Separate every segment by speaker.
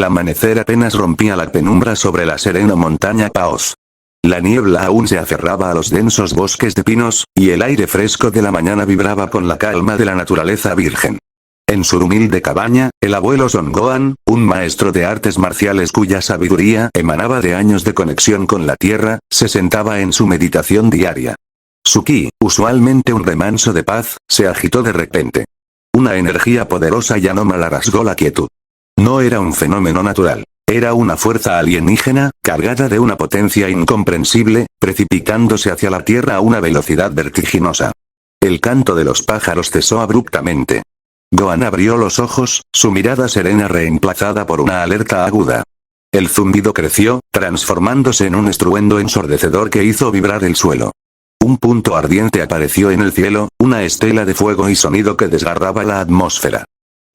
Speaker 1: El amanecer apenas rompía la penumbra sobre la serena montaña Paos. La niebla aún se aferraba a los densos bosques de pinos, y el aire fresco de la mañana vibraba con la calma de la naturaleza virgen. En su humilde cabaña, el abuelo Son Gohan, un maestro de artes marciales cuya sabiduría emanaba de años de conexión con la tierra, se sentaba en su meditación diaria. Su ki, usualmente un remanso de paz, se agitó de repente. Una energía poderosa y anómala rasgó la quietud. No era un fenómeno natural. Era una fuerza alienígena, cargada de una potencia incomprensible, precipitándose hacia la tierra a una velocidad vertiginosa. El canto de los pájaros cesó abruptamente. Gohan abrió los ojos, su mirada serena reemplazada por una alerta aguda. El zumbido creció, transformándose en un estruendo ensordecedor que hizo vibrar el suelo. Un punto ardiente apareció en el cielo, una estela de fuego y sonido que desgarraba la atmósfera.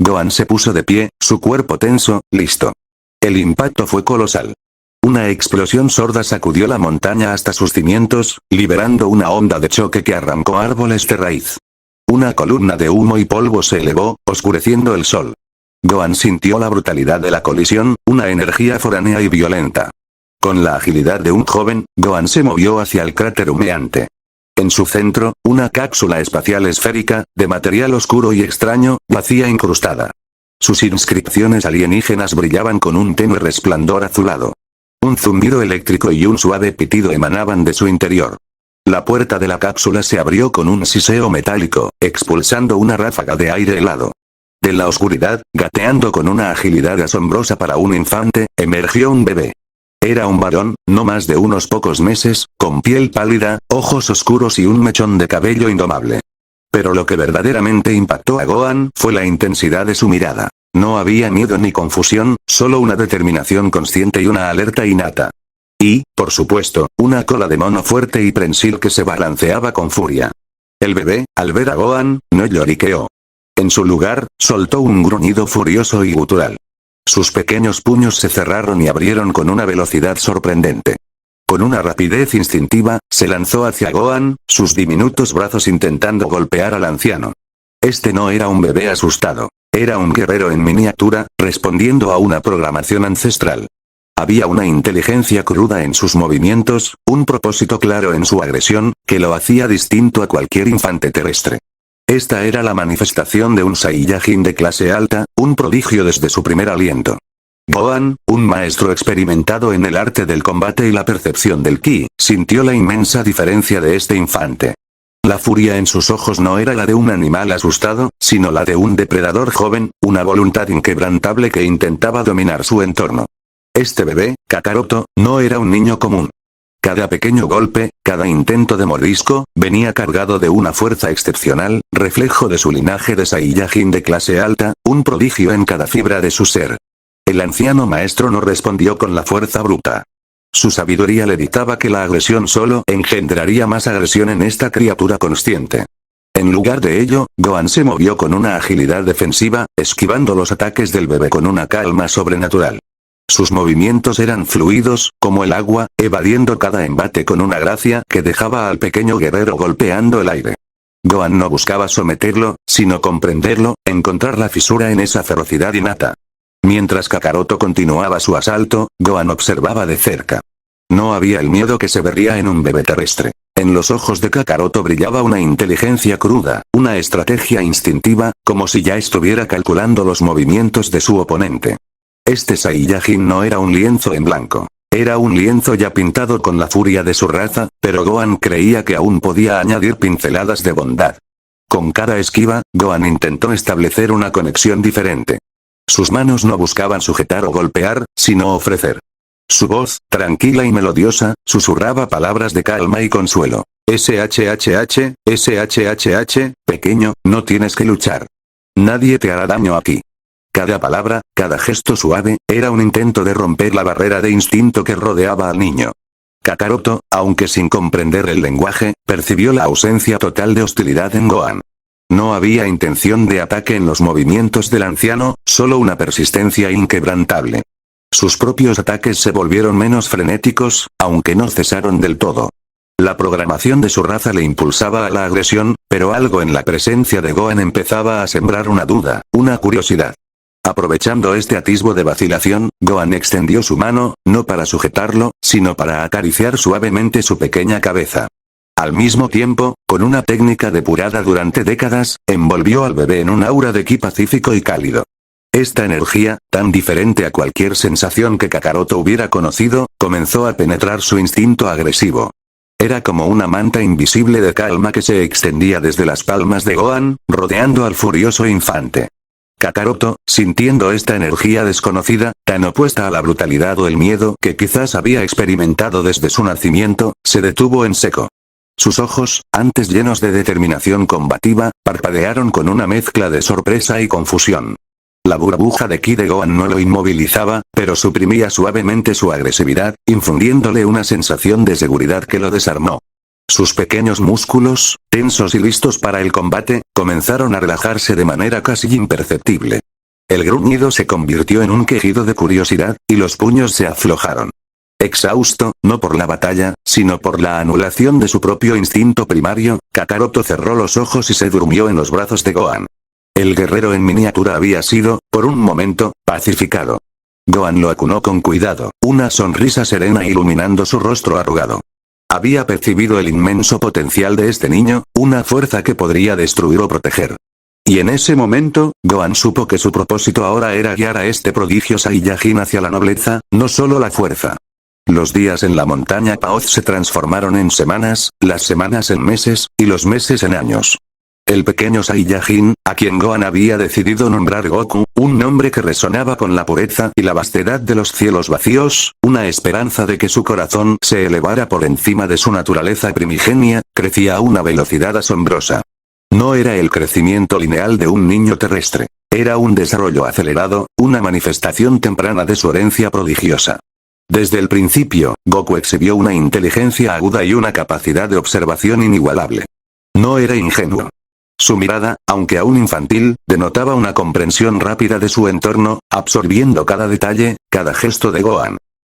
Speaker 1: Gohan se puso de pie, su cuerpo tenso, listo. El impacto fue colosal. Una explosión sorda sacudió la montaña hasta sus cimientos, liberando una onda de choque que arrancó árboles de raíz. Una columna de humo y polvo se elevó, oscureciendo el sol. Gohan sintió la brutalidad de la colisión, una energía foránea y violenta. Con la agilidad de un joven, Gohan se movió hacia el cráter humeante. En su centro, una cápsula espacial esférica, de material oscuro y extraño, yacía incrustada. Sus inscripciones alienígenas brillaban con un tenue resplandor azulado. Un zumbido eléctrico y un suave pitido emanaban de su interior. La puerta de la cápsula se abrió con un siseo metálico, expulsando una ráfaga de aire helado. De la oscuridad, gateando con una agilidad asombrosa para un infante, emergió un bebé. Era un varón, no más de unos pocos meses, con piel pálida, ojos oscuros y un mechón de cabello indomable. Pero lo que verdaderamente impactó a Gohan fue la intensidad de su mirada. No había miedo ni confusión, solo una determinación consciente y una alerta innata. Y, por supuesto, una cola de mono fuerte y prensil que se balanceaba con furia. El bebé, al ver a Gohan, no lloriqueó. En su lugar, soltó un gruñido furioso y gutural. Sus pequeños puños se cerraron y abrieron con una velocidad sorprendente. Con una rapidez instintiva, se lanzó hacia Gohan, sus diminutos brazos intentando golpear al anciano. Este no era un bebé asustado. Era un guerrero en miniatura, respondiendo a una programación ancestral. Había una inteligencia cruda en sus movimientos, un propósito claro en su agresión, que lo hacía distinto a cualquier infante terrestre. Esta era la manifestación de un Saiyajin de clase alta, un prodigio desde su primer aliento. Gohan, un maestro experimentado en el arte del combate y la percepción del ki, sintió la inmensa diferencia de este infante. La furia en sus ojos no era la de un animal asustado, sino la de un depredador joven, una voluntad inquebrantable que intentaba dominar su entorno. Este bebé, Kakaroto, no era un niño común. Cada pequeño golpe, cada intento de mordisco, venía cargado de una fuerza excepcional, reflejo de su linaje de Saiyajin de clase alta, un prodigio en cada fibra de su ser. El anciano maestro no respondió con la fuerza bruta. Su sabiduría le dictaba que la agresión solo engendraría más agresión en esta criatura consciente. En lugar de ello, Gohan se movió con una agilidad defensiva, esquivando los ataques del bebé con una calma sobrenatural. Sus movimientos eran fluidos, como el agua, evadiendo cada embate con una gracia que dejaba al pequeño guerrero golpeando el aire. Gohan no buscaba someterlo, sino comprenderlo, encontrar la fisura en esa ferocidad innata. Mientras Kakaroto continuaba su asalto, Gohan observaba de cerca. No había el miedo que se vería en un bebé terrestre. En los ojos de Kakaroto brillaba una inteligencia cruda, una estrategia instintiva, como si ya estuviera calculando los movimientos de su oponente. Este Saiyajin no era un lienzo en blanco. Era un lienzo ya pintado con la furia de su raza, pero Gohan creía que aún podía añadir pinceladas de bondad. Con cada esquiva, Gohan intentó establecer una conexión diferente. Sus manos no buscaban sujetar o golpear, sino ofrecer. Su voz, tranquila y melodiosa, susurraba palabras de calma y consuelo. SHHH, SHHH, pequeño, no tienes que luchar. Nadie te hará daño aquí. Cada palabra, cada gesto suave, era un intento de romper la barrera de instinto que rodeaba al niño. Kakaroto, aunque sin comprender el lenguaje, percibió la ausencia total de hostilidad en Gohan. No había intención de ataque en los movimientos del anciano, solo una persistencia inquebrantable. Sus propios ataques se volvieron menos frenéticos, aunque no cesaron del todo. La programación de su raza le impulsaba a la agresión, pero algo en la presencia de Gohan empezaba a sembrar una duda, una curiosidad. Aprovechando este atisbo de vacilación, Gohan extendió su mano, no para sujetarlo, sino para acariciar suavemente su pequeña cabeza. Al mismo tiempo, con una técnica depurada durante décadas, envolvió al bebé en un aura de ki pacífico y cálido. Esta energía, tan diferente a cualquier sensación que Kakaroto hubiera conocido, comenzó a penetrar su instinto agresivo. Era como una manta invisible de calma que se extendía desde las palmas de Gohan, rodeando al furioso infante. Kakaroto, sintiendo esta energía desconocida, tan opuesta a la brutalidad o el miedo que quizás había experimentado desde su nacimiento, se detuvo en seco. Sus ojos, antes llenos de determinación combativa, parpadearon con una mezcla de sorpresa y confusión. La burbuja de ki de Gohan no lo inmovilizaba, pero suprimía suavemente su agresividad, infundiéndole una sensación de seguridad que lo desarmó. Sus pequeños músculos, tensos y listos para el combate, comenzaron a relajarse de manera casi imperceptible. El gruñido se convirtió en un quejido de curiosidad, y los puños se aflojaron. Exhausto, no por la batalla, sino por la anulación de su propio instinto primario, Kakaroto cerró los ojos y se durmió en los brazos de Gohan. El guerrero en miniatura había sido, por un momento, pacificado. Gohan lo acunó con cuidado, una sonrisa serena iluminando su rostro arrugado. Había percibido el inmenso potencial de este niño, una fuerza que podría destruir o proteger. Y en ese momento, Gohan supo que su propósito ahora era guiar a este prodigio Saiyajin hacia la nobleza, no solo la fuerza. Los días en la montaña Paoz se transformaron en semanas, las semanas en meses, y los meses en años. El pequeño Saiyajin, a quien Gohan había decidido nombrar Goku, un nombre que resonaba con la pureza y la vastedad de los cielos vacíos, una esperanza de que su corazón se elevara por encima de su naturaleza primigenia, crecía a una velocidad asombrosa. No era el crecimiento lineal de un niño terrestre. Era un desarrollo acelerado, una manifestación temprana de su herencia prodigiosa. Desde el principio, Goku exhibió una inteligencia aguda y una capacidad de observación inigualable. No era ingenuo. Su mirada, aunque aún infantil, denotaba una comprensión rápida de su entorno, absorbiendo cada detalle, cada gesto de Gohan.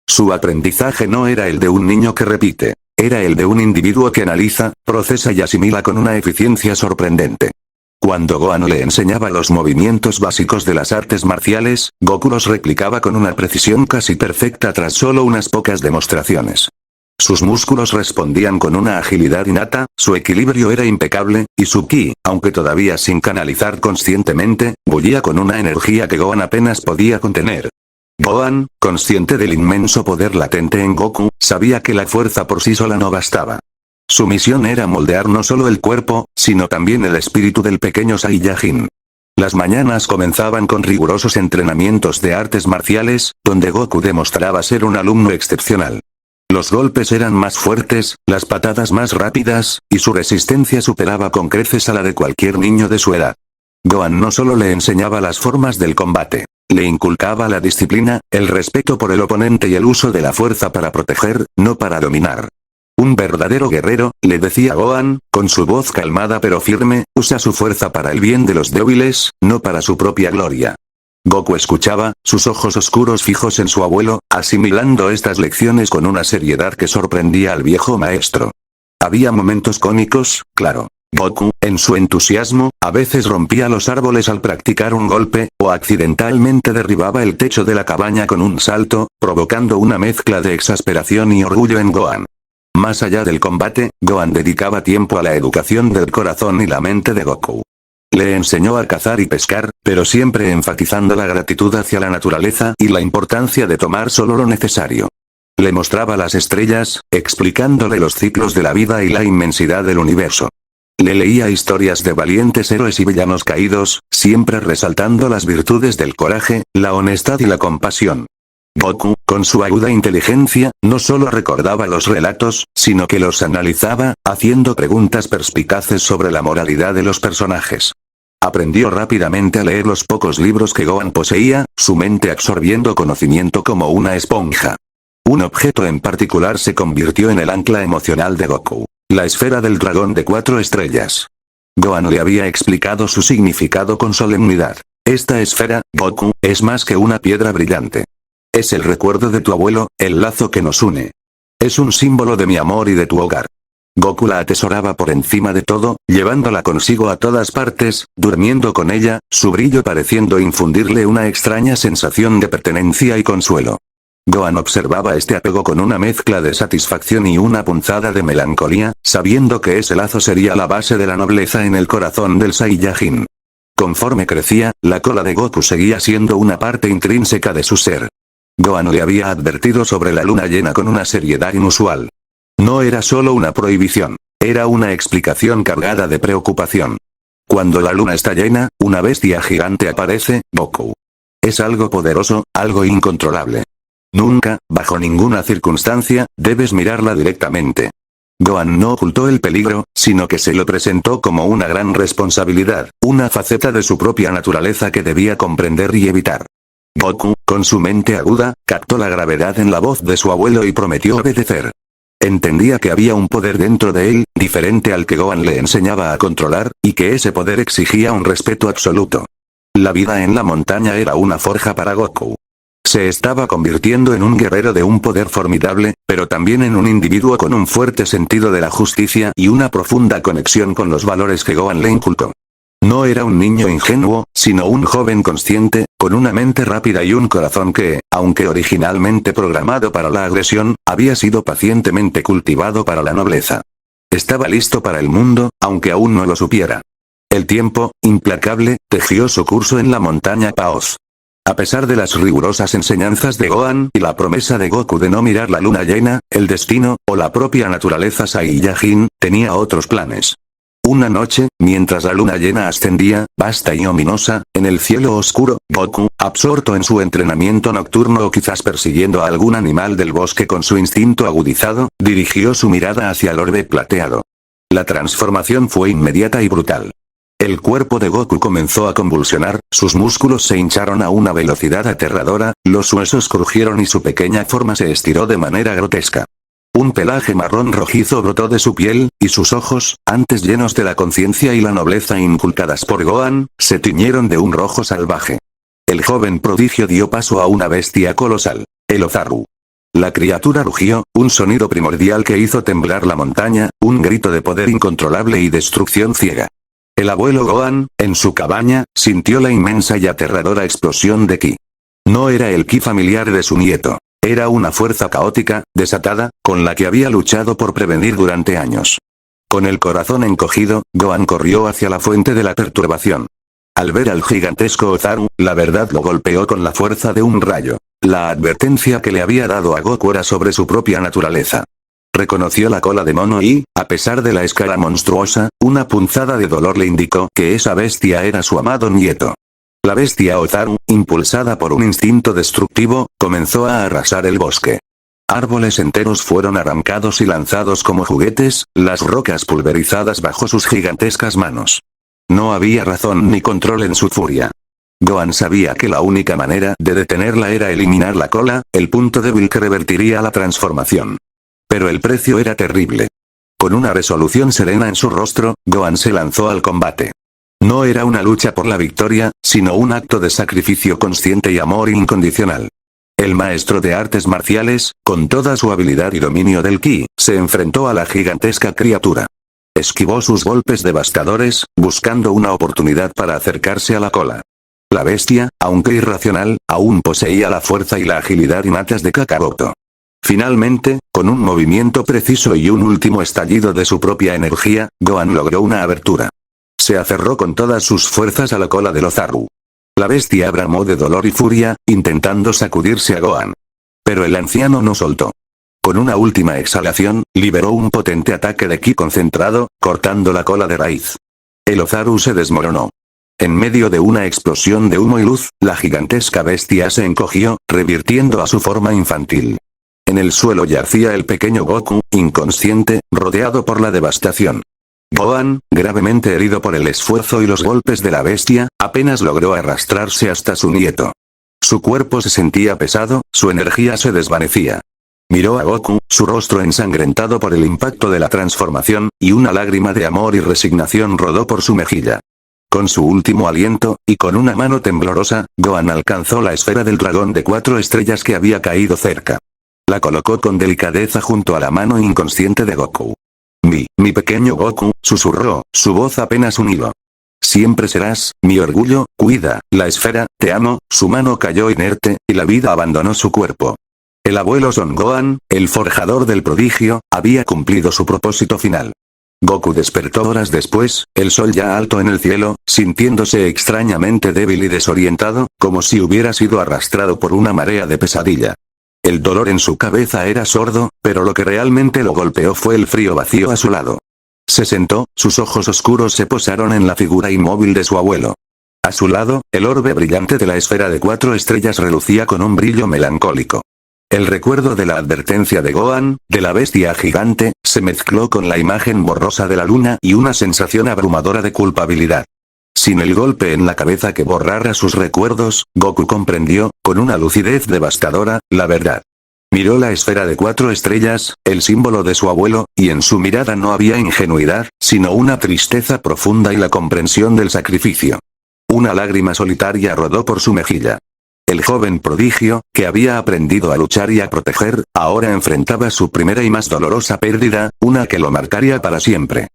Speaker 1: Su aprendizaje no era el de un niño que repite, era el de un individuo que analiza, procesa y asimila con una eficiencia sorprendente. Cuando Gohan le enseñaba los movimientos básicos de las artes marciales, Goku los replicaba con una precisión casi perfecta tras solo unas pocas demostraciones. Sus músculos respondían con una agilidad innata, su equilibrio era impecable, y su ki, aunque todavía sin canalizar conscientemente, bullía con una energía que Gohan apenas podía contener. Gohan, consciente del inmenso poder latente en Goku, sabía que la fuerza por sí sola no bastaba. Su misión era moldear no solo el cuerpo, sino también el espíritu del pequeño Saiyajin. Las mañanas comenzaban con rigurosos entrenamientos de artes marciales, donde Goku demostraba ser un alumno excepcional. Los golpes eran más fuertes, las patadas más rápidas, y su resistencia superaba con creces a la de cualquier niño de su edad. Gohan no solo le enseñaba las formas del combate, le inculcaba la disciplina, el respeto por el oponente y el uso de la fuerza para proteger, no para dominar. Un verdadero guerrero, le decía Gohan, con su voz calmada pero firme, usa su fuerza para el bien de los débiles, no para su propia gloria. Goku escuchaba, sus ojos oscuros fijos en su abuelo, asimilando estas lecciones con una seriedad que sorprendía al viejo maestro. Había momentos cómicos, claro. Goku, en su entusiasmo, a veces rompía los árboles al practicar un golpe, o accidentalmente derribaba el techo de la cabaña con un salto, provocando una mezcla de exasperación y orgullo en Gohan. Más allá del combate, Gohan dedicaba tiempo a la educación del corazón y la mente de Goku. Le enseñó a cazar y pescar, pero siempre enfatizando la gratitud hacia la naturaleza y la importancia de tomar solo lo necesario. Le mostraba las estrellas, explicándole los ciclos de la vida y la inmensidad del universo. Le leía historias de valientes héroes y villanos caídos, siempre resaltando las virtudes del coraje, la honestad y la compasión. Goku, con su aguda inteligencia, no solo recordaba los relatos, sino que los analizaba, haciendo preguntas perspicaces sobre la moralidad de los personajes. Aprendió rápidamente a leer los pocos libros que Gohan poseía, su mente absorbiendo conocimiento como una esponja. Un objeto en particular se convirtió en el ancla emocional de Goku, la esfera del dragón de 4 estrellas. Gohan le había explicado su significado con solemnidad. Esta esfera, Goku, es más que una piedra brillante. Es el recuerdo de tu abuelo, el lazo que nos une. Es un símbolo de mi amor y de tu hogar. Goku la atesoraba por encima de todo, llevándola consigo a todas partes, durmiendo con ella, su brillo pareciendo infundirle una extraña sensación de pertenencia y consuelo. Gohan observaba este apego con una mezcla de satisfacción y una punzada de melancolía, sabiendo que ese lazo sería la base de la nobleza en el corazón del Saiyajin. Conforme crecía, la cola de Goku seguía siendo una parte intrínseca de su ser. Gohan le había advertido sobre la luna llena con una seriedad inusual. No era solo una prohibición, era una explicación cargada de preocupación. Cuando la luna está llena, una bestia gigante aparece, Goku. Es algo poderoso, algo incontrolable. Nunca, bajo ninguna circunstancia, debes mirarla directamente. Gohan no ocultó el peligro, sino que se lo presentó como una gran responsabilidad, una faceta de su propia naturaleza que debía comprender y evitar. Goku, con su mente aguda, captó la gravedad en la voz de su abuelo y prometió obedecer. Entendía que había un poder dentro de él, diferente al que Gohan le enseñaba a controlar, y que ese poder exigía un respeto absoluto. La vida en la montaña era una forja para Goku. Se estaba convirtiendo en un guerrero de un poder formidable, pero también en un individuo con un fuerte sentido de la justicia y una profunda conexión con los valores que Gohan le inculcó. No era un niño ingenuo, sino un joven consciente, con una mente rápida y un corazón que, aunque originalmente programado para la agresión, había sido pacientemente cultivado para la nobleza. Estaba listo para el mundo, aunque aún no lo supiera. El tiempo, implacable, tejió su curso en la montaña Paos. A pesar de las rigurosas enseñanzas de Gohan y la promesa de Goku de no mirar la luna llena, el destino, o la propia naturaleza Saiyajin, tenía otros planes. Una noche, mientras la luna llena ascendía, vasta y ominosa, en el cielo oscuro, Goku, absorto en su entrenamiento nocturno o quizás persiguiendo a algún animal del bosque con su instinto agudizado, dirigió su mirada hacia el orbe plateado. La transformación fue inmediata y brutal. El cuerpo de Goku comenzó a convulsionar, sus músculos se hincharon a una velocidad aterradora, los huesos crujieron y su pequeña forma se estiró de manera grotesca. Un pelaje marrón rojizo brotó de su piel, y sus ojos, antes llenos de la conciencia y la nobleza inculcadas por Gohan, se tiñeron de un rojo salvaje. El joven prodigio dio paso a una bestia colosal, el Ozaru. La criatura rugió, un sonido primordial que hizo temblar la montaña, un grito de poder incontrolable y destrucción ciega. El abuelo Gohan, en su cabaña, sintió la inmensa y aterradora explosión de ki. No era el ki familiar de su nieto. Era una fuerza caótica, desatada, con la que había luchado por prevenir durante años. Con el corazón encogido, Gohan corrió hacia la fuente de la perturbación. Al ver al gigantesco Ozaru, la verdad lo golpeó con la fuerza de un rayo. La advertencia que le había dado a Goku era sobre su propia naturaleza. Reconoció la cola de mono y, a pesar de la escala monstruosa, una punzada de dolor le indicó que esa bestia era su amado nieto. La bestia Ozaru, impulsada por un instinto destructivo, comenzó a arrasar el bosque. Árboles enteros fueron arrancados y lanzados como juguetes, las rocas pulverizadas bajo sus gigantescas manos. No había razón ni control en su furia. Gohan sabía que la única manera de detenerla era eliminar la cola, el punto débil que revertiría la transformación. Pero el precio era terrible. Con una resolución serena en su rostro, Gohan se lanzó al combate. No era una lucha por la victoria, sino un acto de sacrificio consciente y amor incondicional. El maestro de artes marciales, con toda su habilidad y dominio del ki, se enfrentó a la gigantesca criatura. Esquivó sus golpes devastadores, buscando una oportunidad para acercarse a la cola. La bestia, aunque irracional, aún poseía la fuerza y la agilidad innatas de Kakaroto. Finalmente, con un movimiento preciso y un último estallido de su propia energía, Gohan logró una abertura. Se aferró con todas sus fuerzas a la cola del Ozaru. La bestia bramó de dolor y furia, intentando sacudirse a Gohan. Pero el anciano no soltó. Con una última exhalación, liberó un potente ataque de ki concentrado, cortando la cola de raíz. El Ozaru se desmoronó. En medio de una explosión de humo y luz, la gigantesca bestia se encogió, revirtiendo a su forma infantil. En el suelo yacía el pequeño Goku, inconsciente, rodeado por la devastación. Gohan, gravemente herido por el esfuerzo y los golpes de la bestia, apenas logró arrastrarse hasta su nieto. Su cuerpo se sentía pesado, su energía se desvanecía. Miró a Goku, su rostro ensangrentado por el impacto de la transformación, y una lágrima de amor y resignación rodó por su mejilla. Con su último aliento, y con una mano temblorosa, Gohan alcanzó la esfera del dragón de 4 estrellas que había caído cerca. La colocó con delicadeza junto a la mano inconsciente de Goku. Mi pequeño Goku, susurró, su voz apenas un hilo. Siempre serás, mi orgullo, cuida, la esfera, te amo, su mano cayó inerte, y la vida abandonó su cuerpo. El abuelo Son Gohan, el forjador del prodigio, había cumplido su propósito final. Goku despertó horas después, el sol ya alto en el cielo, sintiéndose extrañamente débil y desorientado, como si hubiera sido arrastrado por una marea de pesadilla. El dolor en su cabeza era sordo, pero lo que realmente lo golpeó fue el frío vacío a su lado. Se sentó, sus ojos oscuros se posaron en la figura inmóvil de su abuelo. A su lado, el orbe brillante de la esfera de 4 estrellas relucía con un brillo melancólico. El recuerdo de la advertencia de Gohan, de la bestia gigante, se mezcló con la imagen borrosa de la luna y una sensación abrumadora de culpabilidad. Sin el golpe en la cabeza que borrara sus recuerdos, Goku comprendió, con una lucidez devastadora, la verdad. Miró la esfera de 4 estrellas, el símbolo de su abuelo, y en su mirada no había ingenuidad, sino una tristeza profunda y la comprensión del sacrificio. Una lágrima solitaria rodó por su mejilla. El joven prodigio, que había aprendido a luchar y a proteger, ahora enfrentaba su primera y más dolorosa pérdida, una que lo marcaría para siempre.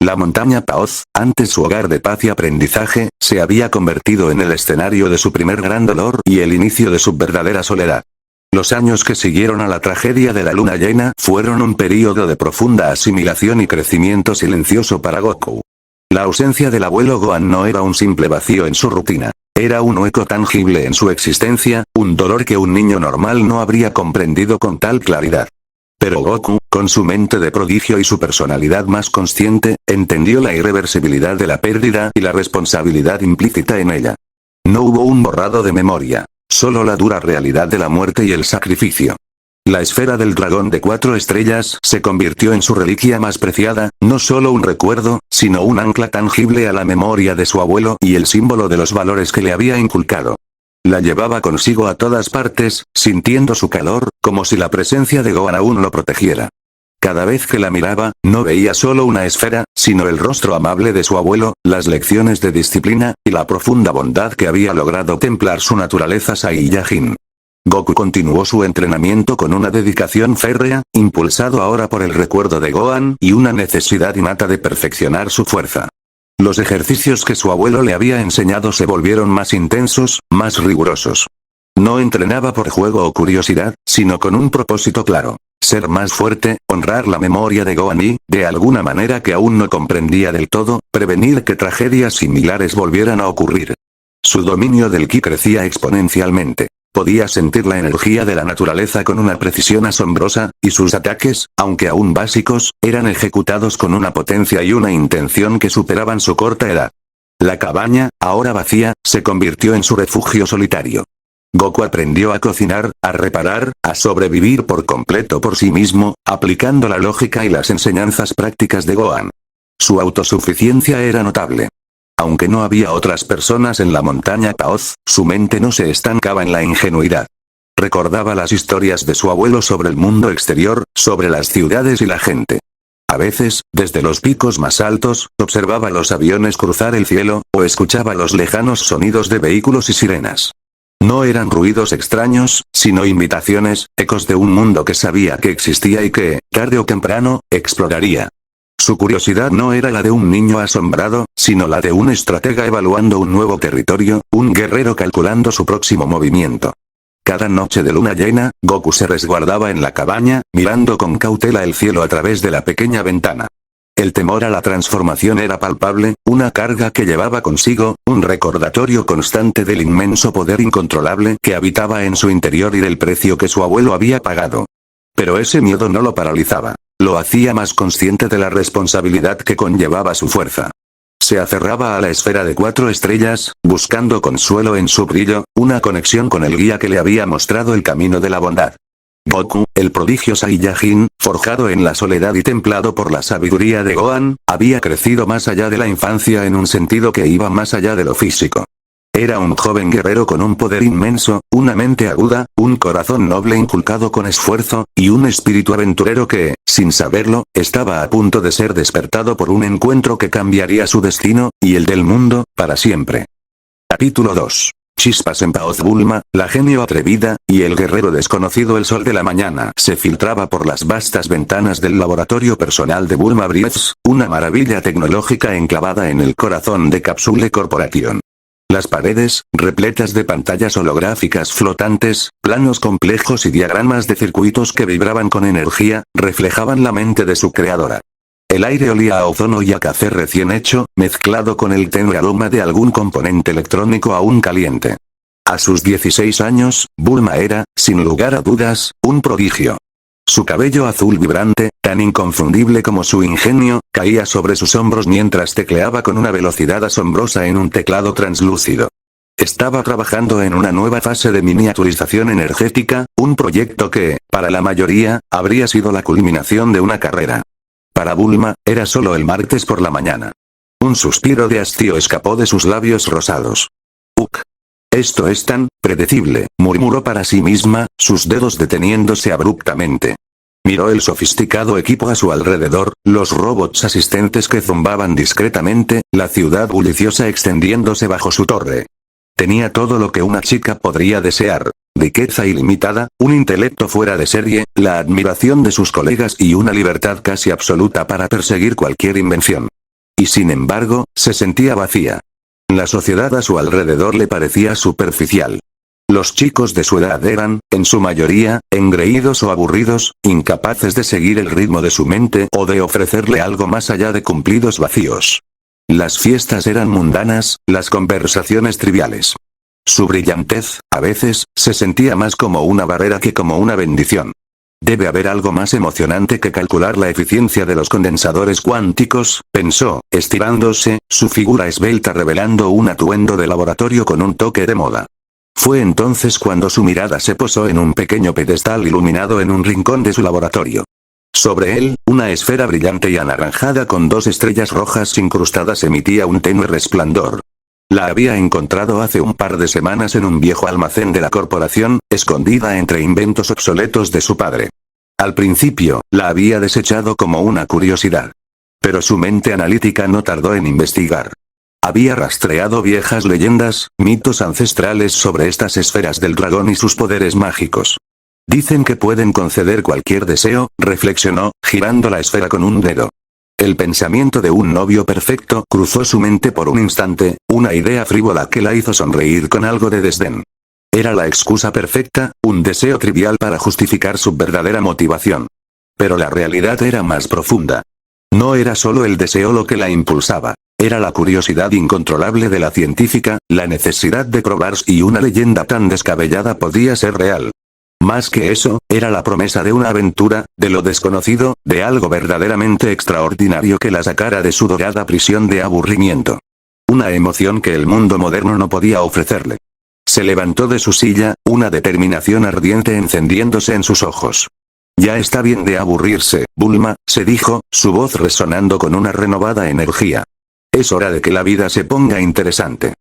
Speaker 1: La montaña Paoz, antes su hogar de paz y aprendizaje, se había convertido en el escenario de su primer gran dolor y el inicio de su verdadera soledad. Los años que siguieron a la tragedia de la luna llena fueron un período de profunda asimilación y crecimiento silencioso para Goku. La ausencia del abuelo Gohan no era un simple vacío en su rutina. Era un hueco tangible en su existencia, un dolor que un niño normal no habría comprendido con tal claridad. Pero Goku, con su mente de prodigio y su personalidad más consciente, entendió la irreversibilidad de la pérdida y la responsabilidad implícita en ella. No hubo un borrado de memoria, solo la dura realidad de la muerte y el sacrificio. La esfera del dragón de 4 estrellas se convirtió en su reliquia más preciada, no solo un recuerdo, sino un ancla tangible a la memoria de su abuelo y el símbolo de los valores que le había inculcado. La llevaba consigo a todas partes, sintiendo su calor, como si la presencia de Gohan aún lo protegiera. Cada vez que la miraba, no veía solo una esfera, sino el rostro amable de su abuelo, las lecciones de disciplina, y la profunda bondad que había logrado templar su naturaleza Saiyajin. Goku continuó su entrenamiento con una dedicación férrea, impulsado ahora por el recuerdo de Gohan y una necesidad innata de perfeccionar su fuerza. Los ejercicios que su abuelo le había enseñado se volvieron más intensos, más rigurosos. No entrenaba por juego o curiosidad, sino con un propósito claro: ser más fuerte, honrar la memoria de Gohan y, de alguna manera que aún no comprendía del todo, prevenir que tragedias similares volvieran a ocurrir. Su dominio del ki crecía exponencialmente. Podía sentir la energía de la naturaleza con una precisión asombrosa, y sus ataques, aunque aún básicos, eran ejecutados con una potencia y una intención que superaban su corta edad. La cabaña, ahora vacía, se convirtió en su refugio solitario. Goku aprendió a cocinar, a reparar, a sobrevivir por completo por sí mismo, aplicando la lógica y las enseñanzas prácticas de Gohan. Su autosuficiencia era notable. Aunque no había otras personas en la montaña Paoz, su mente no se estancaba en la ingenuidad. Recordaba las historias de su abuelo sobre el mundo exterior, sobre las ciudades y la gente. A veces, desde los picos más altos, observaba los aviones cruzar el cielo, o escuchaba los lejanos sonidos de vehículos y sirenas. No eran ruidos extraños, sino imitaciones, ecos de un mundo que sabía que existía y que, tarde o temprano, exploraría. Su curiosidad no era la de un niño asombrado, sino la de un estratega evaluando un nuevo territorio, un guerrero calculando su próximo movimiento. Cada noche de luna llena, Goku se resguardaba en la cabaña, mirando con cautela el cielo a través de la pequeña ventana. El temor a la transformación era palpable, una carga que llevaba consigo, un recordatorio constante del inmenso poder incontrolable que habitaba en su interior y del precio que su abuelo había pagado. Pero ese miedo no lo paralizaba. Lo hacía más consciente de la responsabilidad que conllevaba su fuerza. Se aferraba a la esfera de 4 estrellas, buscando consuelo en su brillo, una conexión con el guía que le había mostrado el camino de la bondad. Goku, el prodigio Saiyajin, forjado en la soledad y templado por la sabiduría de Gohan, había crecido más allá de la infancia en un sentido que iba más allá de lo físico. Era un joven guerrero con un poder inmenso, una mente aguda, un corazón noble inculcado con esfuerzo, y un espíritu aventurero que, sin saberlo, estaba a punto de ser despertado por un encuentro que cambiaría su destino, y el del mundo, para siempre. Capítulo 2. Chispas en Paoz Bulma, la genio atrevida, y el guerrero desconocido. El sol de la mañana se filtraba por las vastas ventanas del laboratorio personal de Bulma Briefs, una maravilla tecnológica enclavada en el corazón de Capsule Corporation. Las paredes, repletas de pantallas holográficas flotantes, planos complejos y diagramas de circuitos que vibraban con energía, reflejaban la mente de su creadora. El aire olía a ozono y a café recién hecho, mezclado con el tenue aroma de algún componente electrónico aún caliente. A sus 16 años, Bulma era, sin lugar a dudas, un prodigio. Su cabello azul vibrante, tan inconfundible como su ingenio, caía sobre sus hombros mientras tecleaba con una velocidad asombrosa en un teclado translúcido. Estaba trabajando en una nueva fase de miniaturización energética, un proyecto que, para la mayoría, habría sido la culminación de una carrera. Para Bulma, era solo el martes por la mañana. Un suspiro de hastío escapó de sus labios rosados. «Uk. Esto es tan predecible», murmuró para sí misma, sus dedos deteniéndose abruptamente. Miró el sofisticado equipo a su alrededor, los robots asistentes que zumbaban discretamente, la ciudad bulliciosa extendiéndose bajo su torre. Tenía todo lo que una chica podría desear. Riqueza ilimitada, un intelecto fuera de serie, la admiración de sus colegas y una libertad casi absoluta para perseguir cualquier invención. Y sin embargo, se sentía vacía. La sociedad a su alrededor le parecía superficial. Los chicos de su edad eran, en su mayoría, engreídos o aburridos, incapaces de seguir el ritmo de su mente o de ofrecerle algo más allá de cumplidos vacíos. Las fiestas eran mundanas, las conversaciones triviales. Su brillantez, a veces, se sentía más como una barrera que como una bendición. Debe haber algo más emocionante que calcular la eficiencia de los condensadores cuánticos, pensó, estirándose, su figura esbelta revelando un atuendo de laboratorio con un toque de moda. Fue entonces cuando su mirada se posó en un pequeño pedestal iluminado en un rincón de su laboratorio. Sobre él, una esfera brillante y anaranjada con 2 estrellas rojas incrustadas emitía un tenue resplandor. La había encontrado hace un par de semanas en un viejo almacén de la corporación, escondida entre inventos obsoletos de su padre. Al principio, la había desechado como una curiosidad. Pero su mente analítica no tardó en investigar. Había rastreado viejas leyendas, mitos ancestrales sobre estas esferas del dragón y sus poderes mágicos. Dicen que pueden conceder cualquier deseo, reflexionó, girando la esfera con un dedo. El pensamiento de un novio perfecto cruzó su mente por un instante, una idea frívola que la hizo sonreír con algo de desdén. Era la excusa perfecta, un deseo trivial para justificar su verdadera motivación. Pero la realidad era más profunda. No era solo el deseo lo que la impulsaba. Era la curiosidad incontrolable de la científica, la necesidad de probar si una leyenda tan descabellada podía ser real. Más que eso, era la promesa de una aventura, de lo desconocido, de algo verdaderamente extraordinario que la sacara de su dorada prisión de aburrimiento. Una emoción que el mundo moderno no podía ofrecerle. Se levantó de su silla, una determinación ardiente encendiéndose en sus ojos. Ya está bien de aburrirse, Bulma, se dijo, su voz resonando con una renovada energía. Es hora de que la vida se ponga interesante.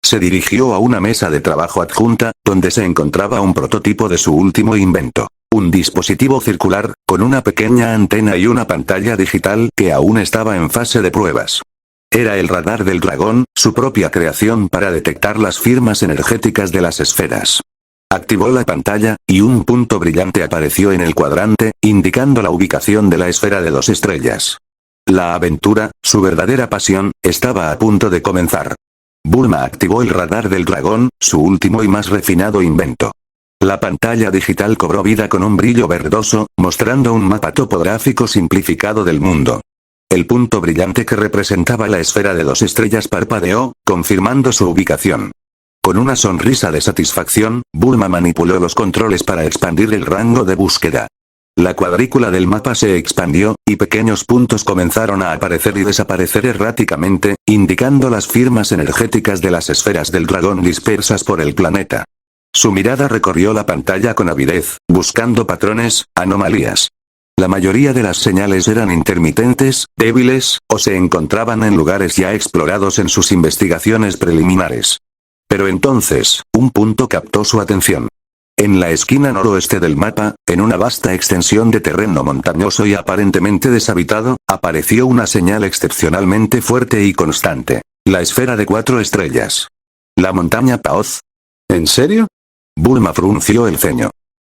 Speaker 1: Se dirigió a una mesa de trabajo adjunta, donde se encontraba un prototipo de su último invento. Un dispositivo circular, con una pequeña antena y una pantalla digital que aún estaba en fase de pruebas. Era el radar del dragón, su propia creación para detectar las firmas energéticas de las esferas. Activó la pantalla, y un punto brillante apareció en el cuadrante, indicando la ubicación de la esfera de 2 estrellas. La aventura, su verdadera pasión, estaba a punto de comenzar. Bulma activó el radar del dragón, su último y más refinado invento. La pantalla digital cobró vida con un brillo verdoso, mostrando un mapa topográfico simplificado del mundo. El punto brillante que representaba la esfera de 2 estrellas parpadeó, confirmando su ubicación. Con una sonrisa de satisfacción, Bulma manipuló los controles para expandir el rango de búsqueda. La cuadrícula del mapa se expandió, y pequeños puntos comenzaron a aparecer y desaparecer erráticamente, indicando las firmas energéticas de las esferas del dragón dispersas por el planeta. Su mirada recorrió la pantalla con avidez, buscando patrones, anomalías. La mayoría de las señales eran intermitentes, débiles, o se encontraban en lugares ya explorados en sus investigaciones preliminares. Pero entonces, un punto captó su atención. En la esquina noroeste del mapa, en una vasta extensión de terreno montañoso y aparentemente deshabitado, apareció una señal excepcionalmente fuerte y constante. La esfera de 4 estrellas. La montaña Paoz. ¿En serio? Bulma frunció el ceño.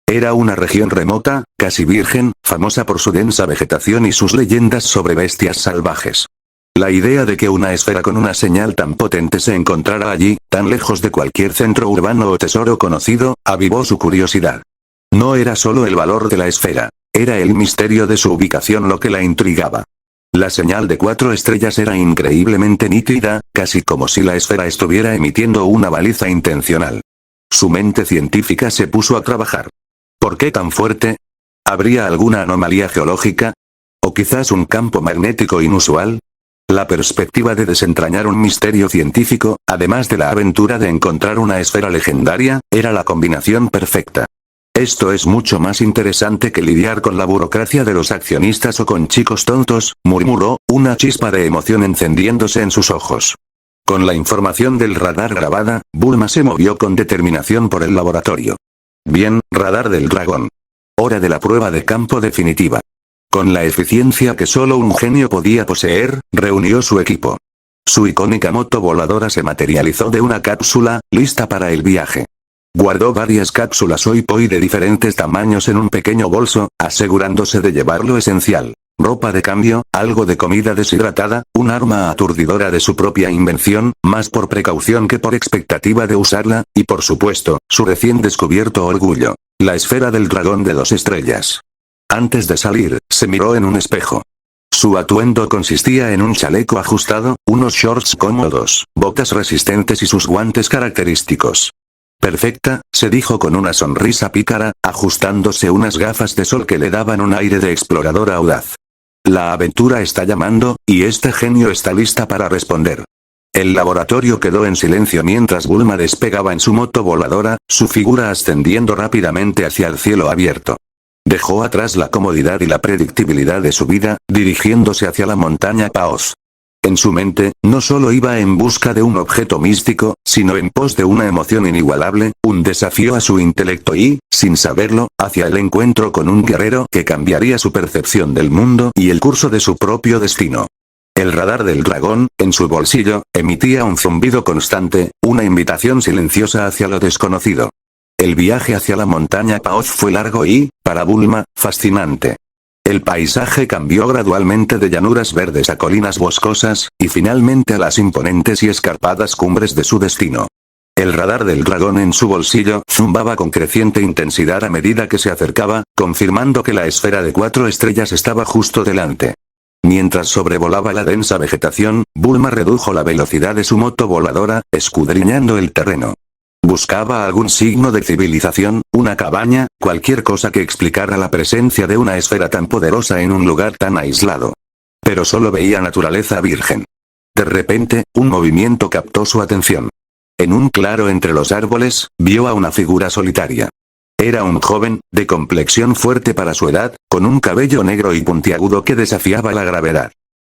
Speaker 1: Era una región remota, casi virgen, famosa por su densa vegetación y sus leyendas sobre bestias salvajes. La idea de que una esfera con una señal tan potente se encontrara allí, tan lejos de cualquier centro urbano o tesoro conocido, avivó su curiosidad. No era solo el valor de la esfera, era el misterio de su ubicación lo que la intrigaba. La señal de 4 estrellas era increíblemente nítida, casi como si la esfera estuviera emitiendo una baliza intencional. Su mente científica se puso a trabajar. ¿Por qué tan fuerte? ¿Habría alguna anomalía geológica? ¿O quizás un campo magnético inusual? La perspectiva de desentrañar un misterio científico, además de la aventura de encontrar una esfera legendaria, era la combinación perfecta. Esto es mucho más interesante que lidiar con la burocracia de los accionistas o con chicos tontos, murmuró, una chispa de emoción encendiéndose en sus ojos. Con la información del radar grabada, Bulma se movió con determinación por el laboratorio. Bien, radar del dragón. Hora de la prueba de campo definitiva. Con la eficiencia que solo un genio podía poseer, reunió su equipo. Su icónica moto voladora se materializó de una cápsula, lista para el viaje. Guardó varias cápsulas Oi-Poi de diferentes tamaños en un pequeño bolso, asegurándose de llevar lo esencial. Ropa de cambio, algo de comida deshidratada, un arma aturdidora de su propia invención, más por precaución que por expectativa de usarla, y por supuesto, su recién descubierto orgullo. La esfera del dragón de 2 estrellas. Antes de salir, se miró en un espejo. Su atuendo consistía en un chaleco ajustado, unos shorts cómodos, botas resistentes y sus guantes característicos. Perfecta, se dijo con una sonrisa pícara, ajustándose unas gafas de sol que le daban un aire de explorador audaz. La aventura está llamando, y este genio está lista para responder. El laboratorio quedó en silencio mientras Bulma despegaba en su moto voladora, su figura ascendiendo rápidamente hacia el cielo abierto. Dejó atrás la comodidad y la predictibilidad de su vida, dirigiéndose hacia la montaña Paos. En su mente, no solo iba en busca de un objeto místico, sino en pos de una emoción inigualable, un desafío a su intelecto y, sin saberlo, hacia el encuentro con un guerrero que cambiaría su percepción del mundo y el curso de su propio destino. El radar del dragón, en su bolsillo, emitía un zumbido constante, una invitación silenciosa hacia lo desconocido. El viaje hacia la montaña Paoz fue largo y, para Bulma, fascinante. El paisaje cambió gradualmente de llanuras verdes a colinas boscosas, y finalmente a las imponentes y escarpadas cumbres de su destino. El radar del dragón en su bolsillo zumbaba con creciente intensidad a medida que se acercaba, confirmando que la esfera de 4 estrellas estaba justo delante. Mientras sobrevolaba la densa vegetación, Bulma redujo la velocidad de su moto voladora, escudriñando el terreno. Buscaba algún signo de civilización, una cabaña, cualquier cosa que explicara la presencia de una esfera tan poderosa en un lugar tan aislado. Pero solo veía naturaleza virgen. De repente, un movimiento captó su atención. En un claro entre los árboles, vio a una figura solitaria. Era un joven, de complexión fuerte para su edad, con un cabello negro y puntiagudo que desafiaba la gravedad.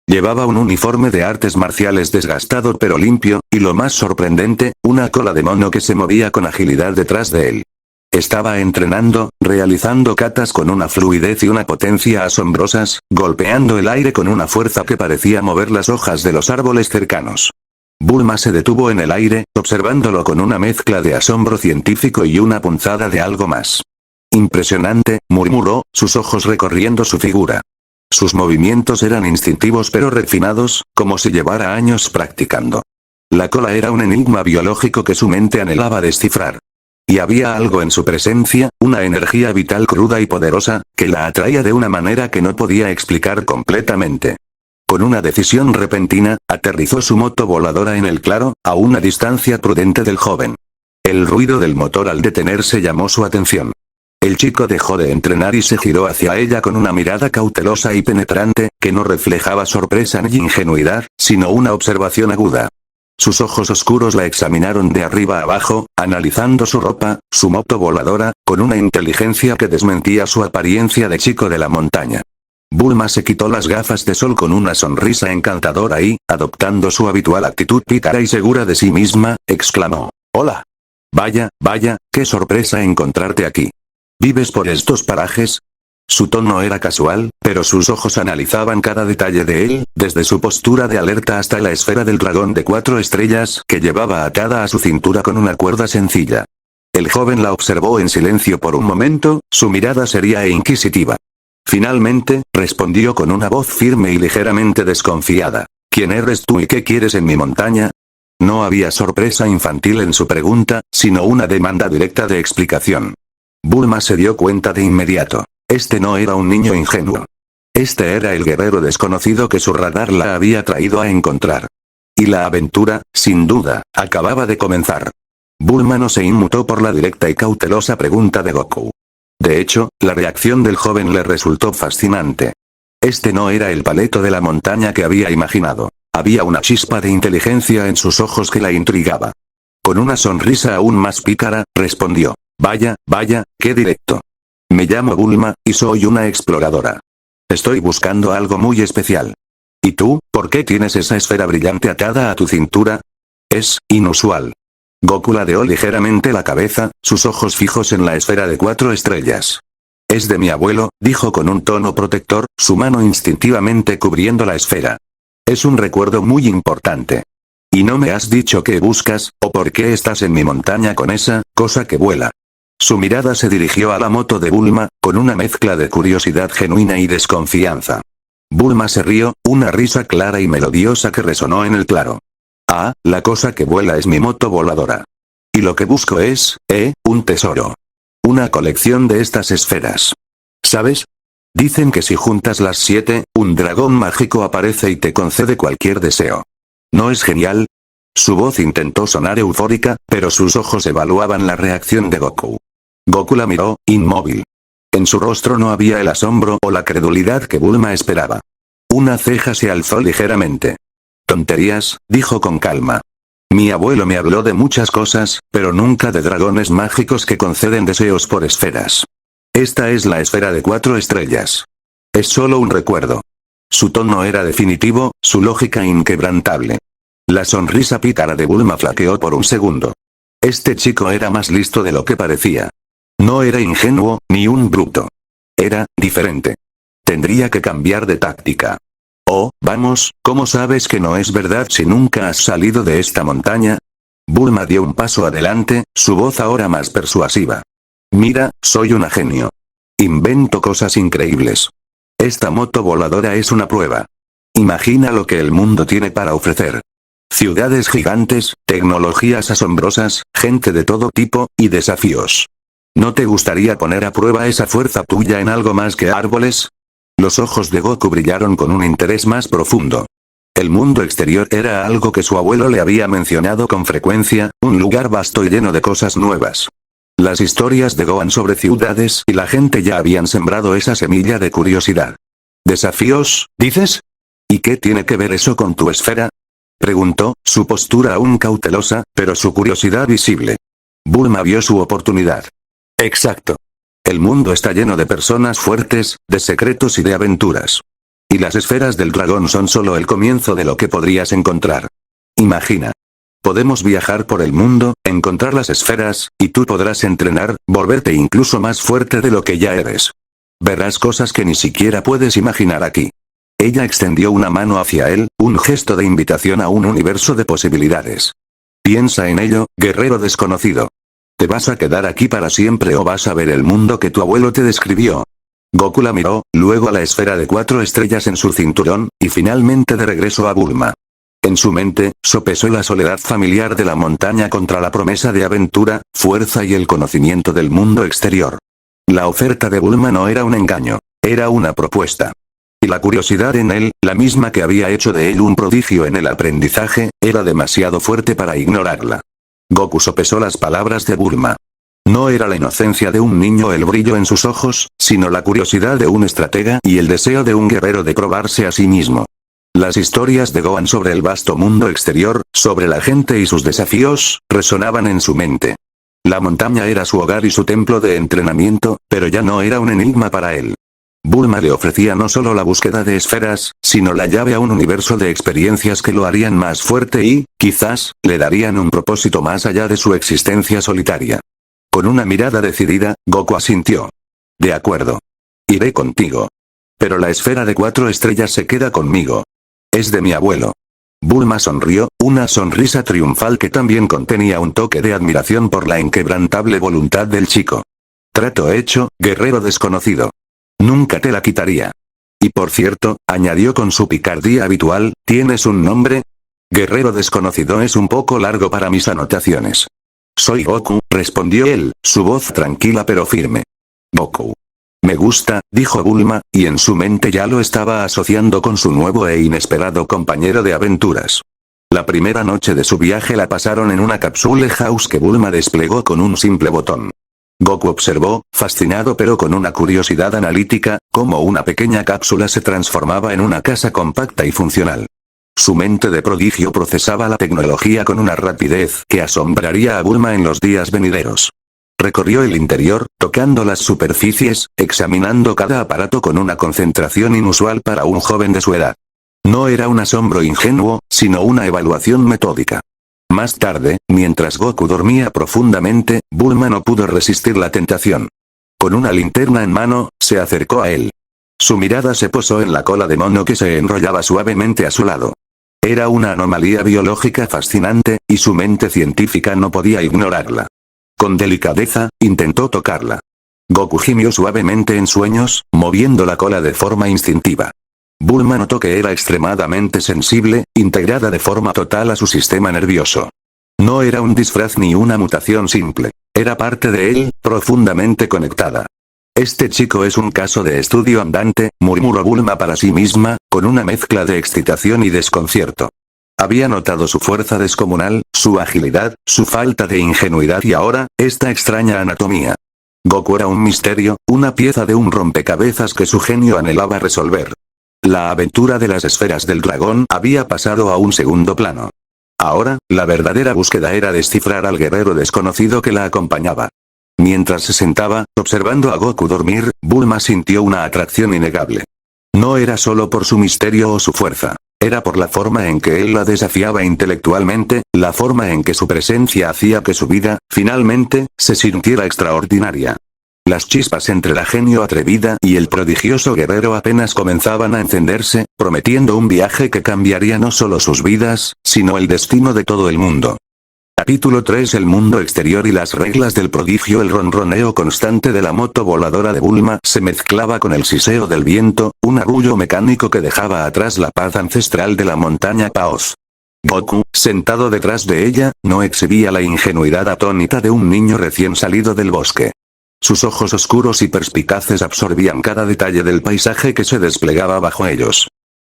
Speaker 1: Llevaba un uniforme de artes marciales desgastado pero limpio, y lo más sorprendente, una cola de mono que se movía con agilidad detrás de él. Estaba entrenando, realizando katas con una fluidez y una potencia asombrosas, golpeando el aire con una fuerza que parecía mover las hojas de los árboles cercanos. Bulma se detuvo en el aire, observándolo con una mezcla de asombro científico y una punzada de algo más. Impresionante, murmuró, sus ojos recorriendo su figura. Sus movimientos eran instintivos pero refinados, como si llevara años practicando. La cola era un enigma biológico que su mente anhelaba descifrar. Y había algo en su presencia, una energía vital cruda y poderosa, que la atraía de una manera que no podía explicar completamente. Con una decisión repentina, aterrizó su moto voladora en el claro, a una distancia prudente del joven. El ruido del motor al detenerse llamó su atención. El chico dejó de entrenar y se giró hacia ella con una mirada cautelosa y penetrante, que no reflejaba sorpresa ni ingenuidad, sino una observación aguda. Sus ojos oscuros la examinaron de arriba a abajo, analizando su ropa, su moto voladora, con una inteligencia que desmentía su apariencia de chico de la montaña. Bulma se quitó las gafas de sol con una sonrisa encantadora y, adoptando su habitual actitud pícara y segura de sí misma, exclamó: «Hola. Vaya, qué sorpresa encontrarte aquí. ¿Vives por estos parajes?» Su tono era casual, pero sus ojos analizaban cada detalle de él, desde su postura de alerta hasta la esfera del dragón de 4 estrellas que llevaba atada a su cintura con una cuerda sencilla. El joven la observó en silencio por un momento, su mirada seria e inquisitiva. Finalmente, respondió con una voz firme y ligeramente desconfiada. ¿Quién eres tú y qué quieres en mi montaña? No había sorpresa infantil en su pregunta, sino una demanda directa de explicación. Bulma se dio cuenta de inmediato. Este no era un niño ingenuo. Este era el guerrero desconocido que su radar la había traído a encontrar. Y la aventura, sin duda, acababa de comenzar. Bulma no se inmutó por la directa y cautelosa pregunta de Goku. De hecho, la reacción del joven le resultó fascinante. Este no era el paleto de la montaña que había imaginado. Había una chispa de inteligencia en sus ojos que la intrigaba. Con una sonrisa aún más pícara, respondió. Vaya, qué directo. Me llamo Bulma, y soy una exploradora. Estoy buscando algo muy especial. ¿Y tú, por qué tienes esa esfera brillante atada a tu cintura? Es inusual. Goku ladeó ligeramente la cabeza, sus ojos fijos en la esfera de 4 estrellas. Es de mi abuelo, dijo con un tono protector, su mano instintivamente cubriendo la esfera. Es un recuerdo muy importante. ¿Y no me has dicho qué buscas, o por qué estás en mi montaña con esa cosa que vuela? Su mirada se dirigió a la moto de Bulma, con una mezcla de curiosidad genuina y desconfianza. Bulma se rió, una risa clara y melodiosa que resonó en el claro. Ah, la cosa que vuela es mi moto voladora. Y lo que busco es, un tesoro. Una colección de estas esferas. ¿Sabes? Dicen que si juntas las 7, un dragón mágico aparece y te concede cualquier deseo. ¿No es genial? Su voz intentó sonar eufórica, pero sus ojos evaluaban la reacción de Goku. Goku la miró, inmóvil. En su rostro no había el asombro o la credulidad que Bulma esperaba. Una ceja se alzó ligeramente. Tonterías, dijo con calma. Mi abuelo me habló de muchas cosas, pero nunca de dragones mágicos que conceden deseos por esferas. Esta es la esfera de 4 estrellas. Es solo un recuerdo. Su tono era definitivo, su lógica inquebrantable. La sonrisa pícara de Bulma flaqueó por un segundo. Este chico era más listo de lo que parecía. No era ingenuo, ni un bruto. Era diferente. Tendría que cambiar de táctica. Oh, vamos, ¿cómo sabes que no es verdad si nunca has salido de esta montaña? Bulma dio un paso adelante, su voz ahora más persuasiva. Mira, soy una genio. Invento cosas increíbles. Esta moto voladora es una prueba. Imagina lo que el mundo tiene para ofrecer. Ciudades gigantes, tecnologías asombrosas, gente de todo tipo, y desafíos. ¿No te gustaría poner a prueba esa fuerza tuya en algo más que árboles? Los ojos de Goku brillaron con un interés más profundo. El mundo exterior era algo que su abuelo le había mencionado con frecuencia, un lugar vasto y lleno de cosas nuevas. Las historias de Gohan sobre ciudades y la gente ya habían sembrado esa semilla de curiosidad. ¿Desafíos, dices? ¿Y qué tiene que ver eso con tu esfera? Preguntó, su postura aún cautelosa, pero su curiosidad visible. Bulma vio su oportunidad. Exacto. El mundo está lleno de personas fuertes, de secretos y de aventuras. Y las esferas del dragón son solo el comienzo de lo que podrías encontrar. Imagina. Podemos viajar por el mundo, encontrar las esferas, y tú podrás entrenar, volverte incluso más fuerte de lo que ya eres. Verás cosas que ni siquiera puedes imaginar aquí. Ella extendió una mano hacia él, un gesto de invitación a un universo de posibilidades. Piensa en ello, guerrero desconocido. ¿Te vas a quedar aquí para siempre o vas a ver el mundo que tu abuelo te describió? Goku la miró, luego a la esfera de 4 estrellas en su cinturón, y finalmente de regreso a Bulma. En su mente, sopesó la soledad familiar de la montaña contra la promesa de aventura, fuerza y el conocimiento del mundo exterior. La oferta de Bulma no era un engaño, era una propuesta. Y la curiosidad en él, la misma que había hecho de él un prodigio en el aprendizaje, era demasiado fuerte para ignorarla. Goku sopesó las palabras de Bulma. No era la inocencia de un niño o el brillo en sus ojos, sino la curiosidad de un estratega y el deseo de un guerrero de probarse a sí mismo. Las historias de Gohan sobre el vasto mundo exterior, sobre la gente y sus desafíos, resonaban en su mente. La montaña era su hogar y su templo de entrenamiento, pero ya no era un enigma para él. Bulma le ofrecía no solo la búsqueda de esferas, sino la llave a un universo de experiencias que lo harían más fuerte y, quizás, le darían un propósito más allá de su existencia solitaria. Con una mirada decidida, Goku asintió. De acuerdo. Iré contigo. Pero la esfera de 4 estrellas se queda conmigo. Es de mi abuelo. Bulma sonrió, una sonrisa triunfal que también contenía un toque de admiración por la inquebrantable voluntad del chico. Trato hecho, guerrero desconocido. Nunca te la quitaría. Y por cierto, añadió con su picardía habitual, ¿tienes un nombre? Guerrero desconocido es un poco largo para mis anotaciones. Soy Goku, respondió él, su voz tranquila pero firme. Goku. Me gusta, dijo Bulma, y en su mente ya lo estaba asociando con su nuevo e inesperado compañero de aventuras. La primera noche de su viaje la pasaron en una capsule house que Bulma desplegó con un simple botón. Goku observó, fascinado pero con una curiosidad analítica, cómo una pequeña cápsula se transformaba en una casa compacta y funcional. Su mente de prodigio procesaba la tecnología con una rapidez que asombraría a Bulma en los días venideros. Recorrió el interior, tocando las superficies, examinando cada aparato con una concentración inusual para un joven de su edad. No era un asombro ingenuo, sino una evaluación metódica. Más tarde, mientras Goku dormía profundamente, Bulma no pudo resistir la tentación. Con una linterna en mano, se acercó a él. Su mirada se posó en la cola de mono que se enrollaba suavemente a su lado. Era una anomalía biológica fascinante, y su mente científica no podía ignorarla. Con delicadeza, intentó tocarla. Goku gimió suavemente en sueños, moviendo la cola de forma instintiva. Bulma notó que era extremadamente sensible, integrada de forma total a su sistema nervioso. No era un disfraz ni una mutación simple. Era parte de él, profundamente conectada. Este chico es un caso de estudio andante, murmuró Bulma para sí misma, con una mezcla de excitación y desconcierto. Había notado su fuerza descomunal, su agilidad, su falta de ingenuidad y ahora, esta extraña anatomía. Goku era un misterio, una pieza de un rompecabezas que su genio anhelaba resolver. La aventura de las esferas del dragón había pasado a un segundo plano. Ahora, la verdadera búsqueda era descifrar al guerrero desconocido que la acompañaba. Mientras se sentaba, observando a Goku dormir, Bulma sintió una atracción innegable. No era solo por su misterio o su fuerza. Era por la forma en que él la desafiaba intelectualmente, la forma en que su presencia hacía que su vida, finalmente, se sintiera extraordinaria. Las chispas entre la genio atrevida y el prodigioso guerrero apenas comenzaban a encenderse, prometiendo un viaje que cambiaría no solo sus vidas, sino el destino de todo el mundo. Capítulo 3. El mundo exterior y las reglas del prodigio. El ronroneo constante de la moto voladora de Bulma se mezclaba con el siseo del viento, un arrullo mecánico que dejaba atrás la paz ancestral de la montaña Paos. Goku, sentado detrás de ella, no exhibía la ingenuidad atónita de un niño recién salido del bosque. Sus ojos oscuros y perspicaces absorbían cada detalle del paisaje que se desplegaba bajo ellos.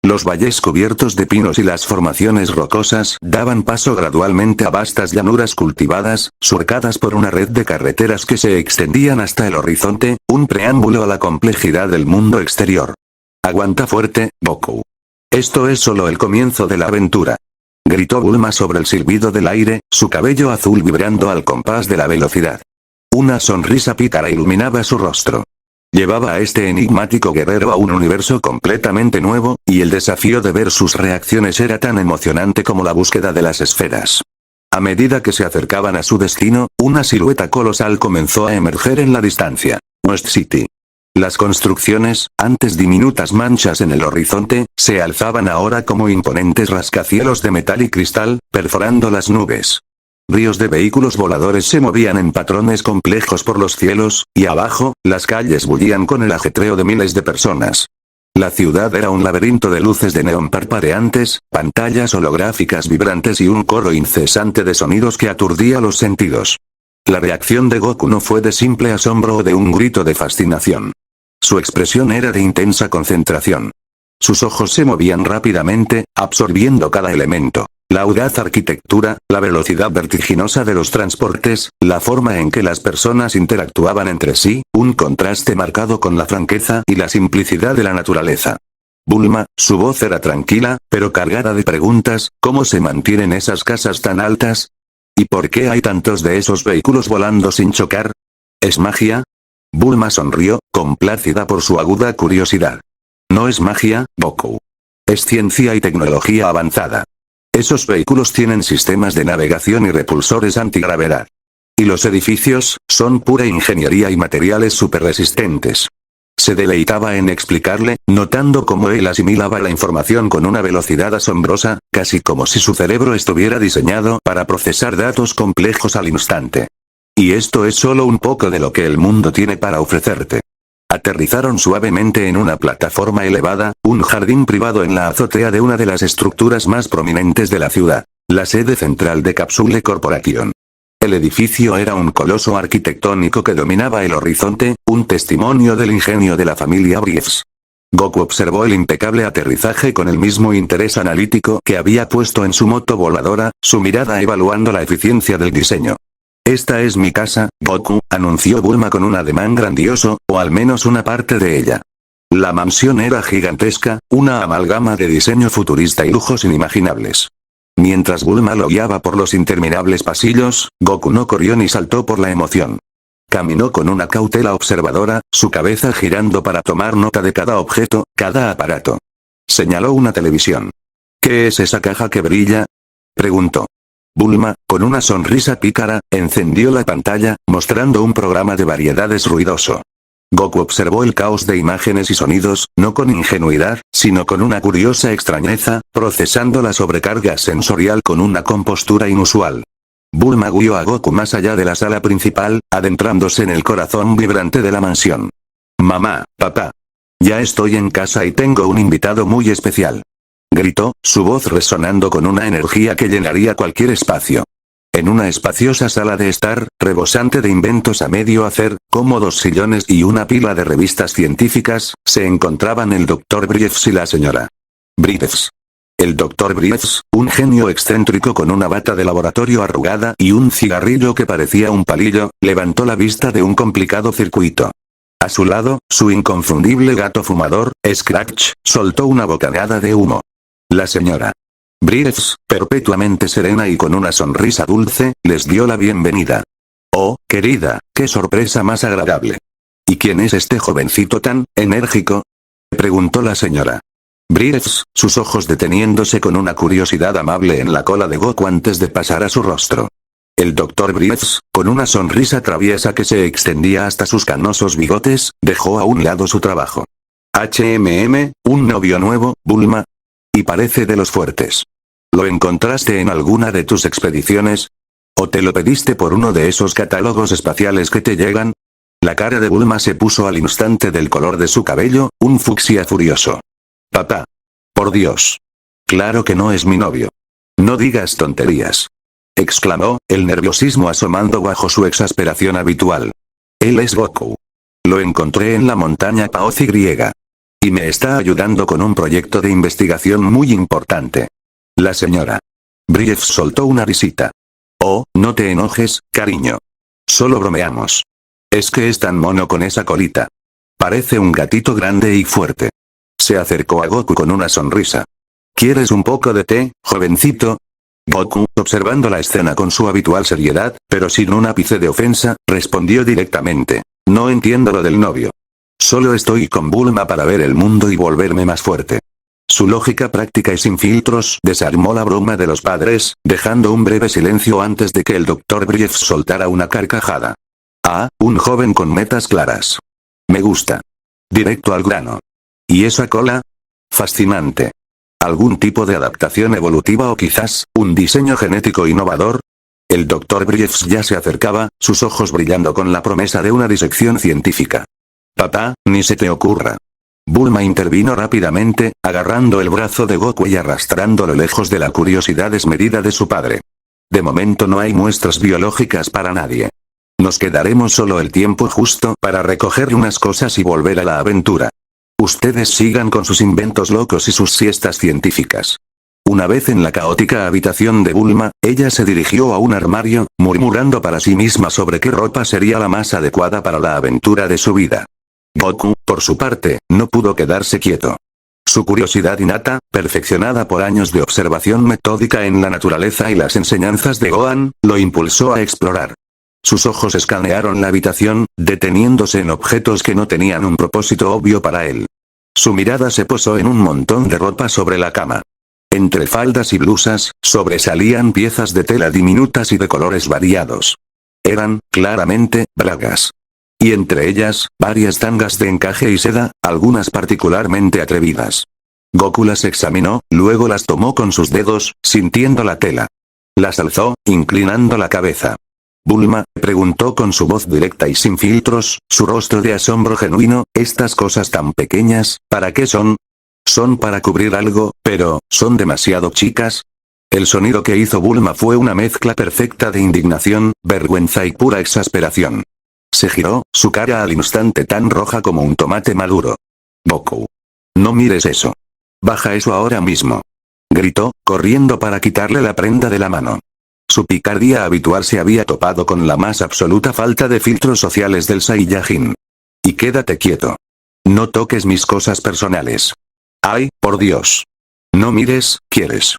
Speaker 1: Los valles cubiertos de pinos y las formaciones rocosas daban paso gradualmente a vastas llanuras cultivadas, surcadas por una red de carreteras que se extendían hasta el horizonte, un preámbulo a la complejidad del mundo exterior. Aguanta fuerte, Goku. Esto es solo el comienzo de la aventura. Gritó Bulma sobre el silbido del aire, su cabello azul vibrando al compás de la velocidad. Una sonrisa pícara iluminaba su rostro. Llevaba a este enigmático guerrero a un universo completamente nuevo, y el desafío de ver sus reacciones era tan emocionante como la búsqueda de las esferas. A medida que se acercaban a su destino, una silueta colosal comenzó a emerger en la distancia. West City. Las construcciones, antes diminutas manchas en el horizonte, se alzaban ahora como imponentes rascacielos de metal y cristal, perforando las nubes. Ríos de vehículos voladores se movían en patrones complejos por los cielos, y abajo, las calles bullían con el ajetreo de miles de personas. La ciudad era un laberinto de luces de neón parpadeantes, pantallas holográficas vibrantes y un coro incesante de sonidos que aturdía los sentidos. La reacción de Goku no fue de simple asombro o de un grito de fascinación. Su expresión era de intensa concentración. Sus ojos se movían rápidamente, absorbiendo cada elemento. La audaz arquitectura, la velocidad vertiginosa de los transportes, la forma en que las personas interactuaban entre sí, un contraste marcado con la franqueza y la simplicidad de la naturaleza. Bulma, su voz era tranquila, pero cargada de preguntas, ¿cómo se mantienen esas casas tan altas? ¿Y por qué hay tantos de esos vehículos volando sin chocar? ¿Es magia? Bulma sonrió, complacida por su aguda curiosidad. No es magia, Goku. Es ciencia y tecnología avanzada. Esos vehículos tienen sistemas de navegación y repulsores antigravedad. Y los edificios, son pura ingeniería y materiales superresistentes. Se deleitaba en explicarle, notando cómo él asimilaba la información con una velocidad asombrosa, casi como si su cerebro estuviera diseñado para procesar datos complejos al instante. Y esto es solo un poco de lo que el mundo tiene para ofrecerte. Aterrizaron suavemente en una plataforma elevada, un jardín privado en la azotea de una de las estructuras más prominentes de la ciudad, la sede central de Capsule Corporation. El edificio era un coloso arquitectónico que dominaba el horizonte, un testimonio del ingenio de la familia Briefs. Goku observó el impecable aterrizaje con el mismo interés analítico que había puesto en su moto voladora, su mirada evaluando la eficiencia del diseño. Esta es mi casa, Goku, anunció Bulma con un ademán grandioso, o al menos una parte de ella. La mansión era gigantesca, una amalgama de diseño futurista y lujos inimaginables. Mientras Bulma lo guiaba por los interminables pasillos, Goku no corrió ni saltó por la emoción. Caminó con una cautela observadora, su cabeza girando para tomar nota de cada objeto, cada aparato. Señaló una televisión. ¿Qué es esa caja que brilla?, preguntó. Bulma, con una sonrisa pícara, encendió la pantalla, mostrando un programa de variedades ruidoso. Goku observó el caos de imágenes y sonidos, no con ingenuidad, sino con una curiosa extrañeza, procesando la sobrecarga sensorial con una compostura inusual. Bulma guió a Goku más allá de la sala principal, adentrándose en el corazón vibrante de la mansión. Mamá, papá. Ya estoy en casa y tengo un invitado muy especial. Gritó, su voz resonando con una energía que llenaría cualquier espacio. En una espaciosa sala de estar, rebosante de inventos a medio hacer, cómodos sillones y una pila de revistas científicas, se encontraban el Dr. Briefs y la señora Briefs. El Dr. Briefs, un genio excéntrico con una bata de laboratorio arrugada y un cigarrillo que parecía un palillo, levantó la vista de un complicado circuito. A su lado, su inconfundible gato fumador, Scratch, soltó una bocanada de humo. La señora Briefs, perpetuamente serena y con una sonrisa dulce, les dio la bienvenida. Oh, querida, qué sorpresa más agradable. ¿Y quién es este jovencito tan enérgico?, preguntó la señora Briefs, sus ojos deteniéndose con una curiosidad amable en la cola de Goku antes de pasar a su rostro. El Dr. Briefs, con una sonrisa traviesa que se extendía hasta sus canosos bigotes, dejó a un lado su trabajo. Un novio nuevo, Bulma. Y parece de los fuertes. ¿Lo encontraste en alguna de tus expediciones? ¿O te lo pediste por uno de esos catálogos espaciales que te llegan? La cara de Bulma se puso al instante del color de su cabello, un fucsia furioso. Papá. Por Dios. Claro que no es mi novio. No digas tonterías. Exclamó, el nerviosismo asomando bajo su exasperación habitual. Él es Goku. Lo encontré en la montaña Paoz Y. Y me está ayudando con un proyecto de investigación muy importante. La señora Briefs soltó una risita. Oh, no te enojes, cariño. Solo bromeamos. Es que es tan mono con esa colita. Parece un gatito grande y fuerte. Se acercó a Goku con una sonrisa. ¿Quieres un poco de té, jovencito? Goku, observando la escena con su habitual seriedad, pero sin un ápice de ofensa, respondió directamente. No entiendo lo del novio. Solo estoy con Bulma para ver el mundo y volverme más fuerte. Su lógica práctica y sin filtros desarmó la broma de los padres, dejando un breve silencio antes de que el Dr. Briefs soltara una carcajada. Ah, un joven con metas claras. Me gusta. Directo al grano. ¿Y esa cola? Fascinante. ¿Algún tipo de adaptación evolutiva o quizás, un diseño genético innovador? El Dr. Briefs ya se acercaba, sus ojos brillando con la promesa de una disección científica. Papá, ni se te ocurra. Bulma intervino rápidamente, agarrando el brazo de Goku y arrastrándolo lejos de la curiosidad desmedida de su padre. De momento no hay muestras biológicas para nadie. Nos quedaremos solo el tiempo justo para recoger unas cosas y volver a la aventura. Ustedes sigan con sus inventos locos y sus siestas científicas. Una vez en la caótica habitación de Bulma, ella se dirigió a un armario, murmurando para sí misma sobre qué ropa sería la más adecuada para la aventura de su vida. Goku, por su parte, no pudo quedarse quieto. Su curiosidad innata, perfeccionada por años de observación metódica en la naturaleza y las enseñanzas de Gohan, lo impulsó a explorar. Sus ojos escanearon la habitación, deteniéndose en objetos que no tenían un propósito obvio para él. Su mirada se posó en un montón de ropa sobre la cama. Entre faldas y blusas, sobresalían piezas de tela diminutas y de colores variados. Eran, claramente, bragas. Y entre ellas, varias tangas de encaje y seda, algunas particularmente atrevidas. Goku las examinó, luego las tomó con sus dedos, sintiendo la tela. Las alzó, inclinando la cabeza. Bulma, preguntó con su voz directa y sin filtros, su rostro de asombro genuino, ¿estas cosas tan pequeñas, para qué son? Son para cubrir algo, pero, ¿son demasiado chicas? El sonido que hizo Bulma fue una mezcla perfecta de indignación, vergüenza y pura exasperación. Se giró, su cara al instante tan roja como un tomate maduro. Goku. No mires eso. Baja eso ahora mismo. Gritó, corriendo para quitarle la prenda de la mano. Su picardía habitual se había topado con la más absoluta falta de filtros sociales del Saiyajin. Y quédate quieto. No toques mis cosas personales. ¡Ay, por Dios! No mires, ¿quieres?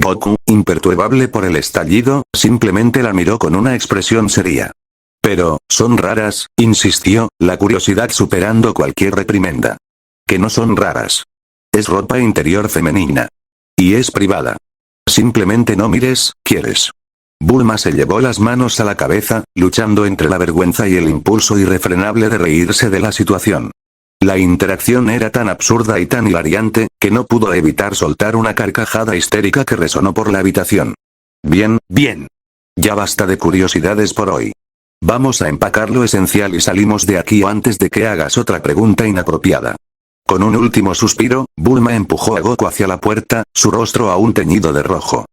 Speaker 1: Goku, imperturbable por el estallido, simplemente la miró con una expresión seria. Pero, son raras, insistió, la curiosidad superando cualquier reprimenda. Que no son raras. Es ropa interior femenina. Y es privada. Simplemente no mires, ¿quieres? Bulma se llevó las manos a la cabeza, luchando entre la vergüenza y el impulso irrefrenable de reírse de la situación. La interacción era tan absurda y tan hilariante, que no pudo evitar soltar una carcajada histérica que resonó por la habitación. Bien, bien. Ya basta de curiosidades por hoy. Vamos a empacar lo esencial y salimos de aquí antes de que hagas otra pregunta inapropiada. Con un último suspiro, Bulma empujó a Goku hacia la puerta, su rostro aún teñido de rojo.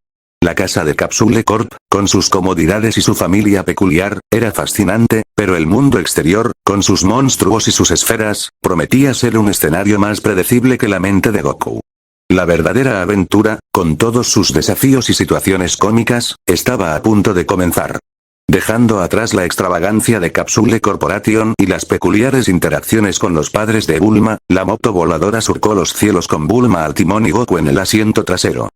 Speaker 1: La casa de Capsule Corp, con sus comodidades y su familia peculiar, era fascinante, pero el mundo exterior, con sus monstruos y sus esferas, prometía ser un escenario más predecible que la mente de Goku. La verdadera aventura, con todos sus desafíos y situaciones cómicas, estaba a punto de comenzar. Dejando atrás la extravagancia de Capsule Corporation y las peculiares interacciones con los padres de Bulma, la moto voladora surcó los cielos con Bulma al timón y Goku en el asiento trasero.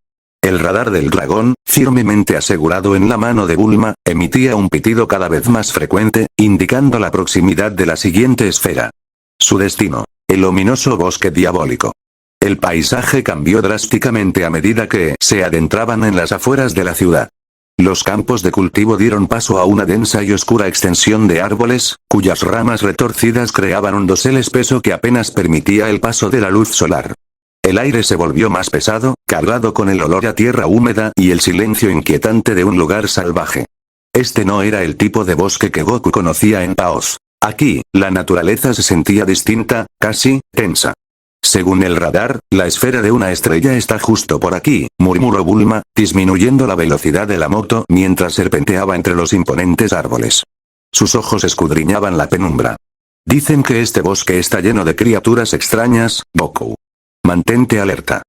Speaker 1: El radar del dragón, firmemente asegurado en la mano de Bulma, emitía un pitido cada vez más frecuente, indicando la proximidad de la siguiente esfera. Su destino. El ominoso bosque diabólico. El paisaje cambió drásticamente a medida que se adentraban en las afueras de la ciudad. Los campos de cultivo dieron paso a una densa y oscura extensión de árboles, cuyas ramas retorcidas creaban un dosel espeso que apenas permitía el paso de la luz solar. El aire se volvió más pesado, cargado con el olor a tierra húmeda y el silencio inquietante de un lugar salvaje. Este no era el tipo de bosque que Goku conocía en Paos. Aquí, la naturaleza se sentía distinta, casi tensa. Según el radar, la esfera de una estrella está justo por aquí, murmuró Bulma, disminuyendo la velocidad de la moto mientras serpenteaba entre los imponentes árboles. Sus ojos escudriñaban la penumbra. Dicen que este bosque está lleno de criaturas extrañas, Goku. Mantente alerta.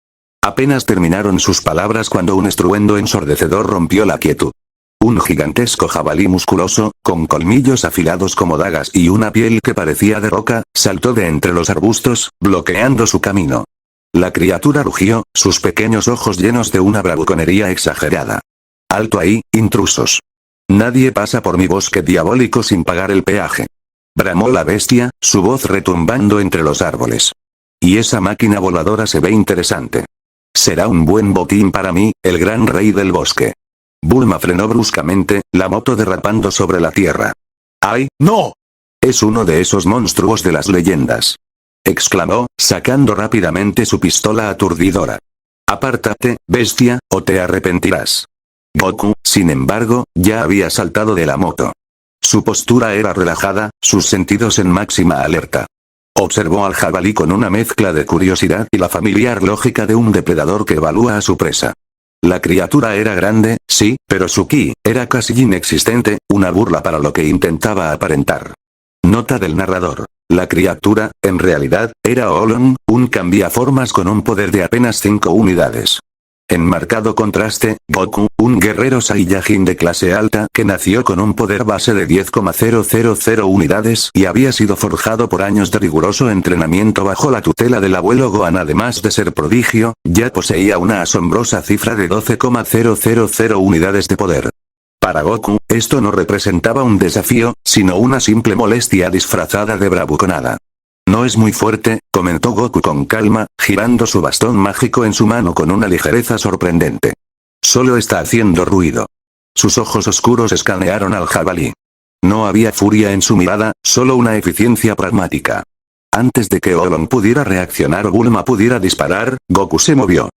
Speaker 1: Apenas terminaron sus palabras cuando un estruendo ensordecedor rompió la quietud. Un gigantesco jabalí musculoso, con colmillos afilados como dagas y una piel que parecía de roca, saltó de entre los arbustos, bloqueando su camino. La criatura rugió, sus pequeños ojos llenos de una bravuconería exagerada. «Alto ahí, intrusos. Nadie pasa por mi bosque diabólico sin pagar el peaje». Bramó la bestia, su voz retumbando entre los árboles. «Y esa máquina voladora se ve interesante. Será un buen botín para mí, el gran rey del bosque». Bulma frenó bruscamente, la moto derrapando sobre la tierra. ¡Ay, no! Es uno de esos monstruos de las leyendas. Exclamó, sacando rápidamente su pistola aturdidora. Apártate, bestia, o te arrepentirás. Goku, sin embargo, ya había saltado de la moto. Su postura era relajada, sus sentidos en máxima alerta. Observó al jabalí con una mezcla de curiosidad y la familiar lógica de un depredador que evalúa a su presa. La criatura era grande, sí, pero su ki era casi inexistente, una burla para lo que intentaba aparentar. Nota del narrador. La criatura, en realidad, era Olon, un cambiaformas con un poder de apenas 5 unidades. En marcado contraste, Goku, un guerrero Saiyajin de clase alta que nació con un poder base de 10,000 unidades y había sido forjado por años de riguroso entrenamiento bajo la tutela del abuelo Gohan. Además de ser prodigio, ya poseía una asombrosa cifra de 12,000 unidades de poder. Para Goku, esto no representaba un desafío, sino una simple molestia disfrazada de bravuconada. No es muy fuerte, comentó Goku con calma, girando su bastón mágico en su mano con una ligereza sorprendente. Solo está haciendo ruido. Sus ojos oscuros escanearon al jabalí. No había furia en su mirada, solo una eficiencia pragmática. Antes de que Olong pudiera reaccionar o Bulma pudiera disparar, Goku se movió.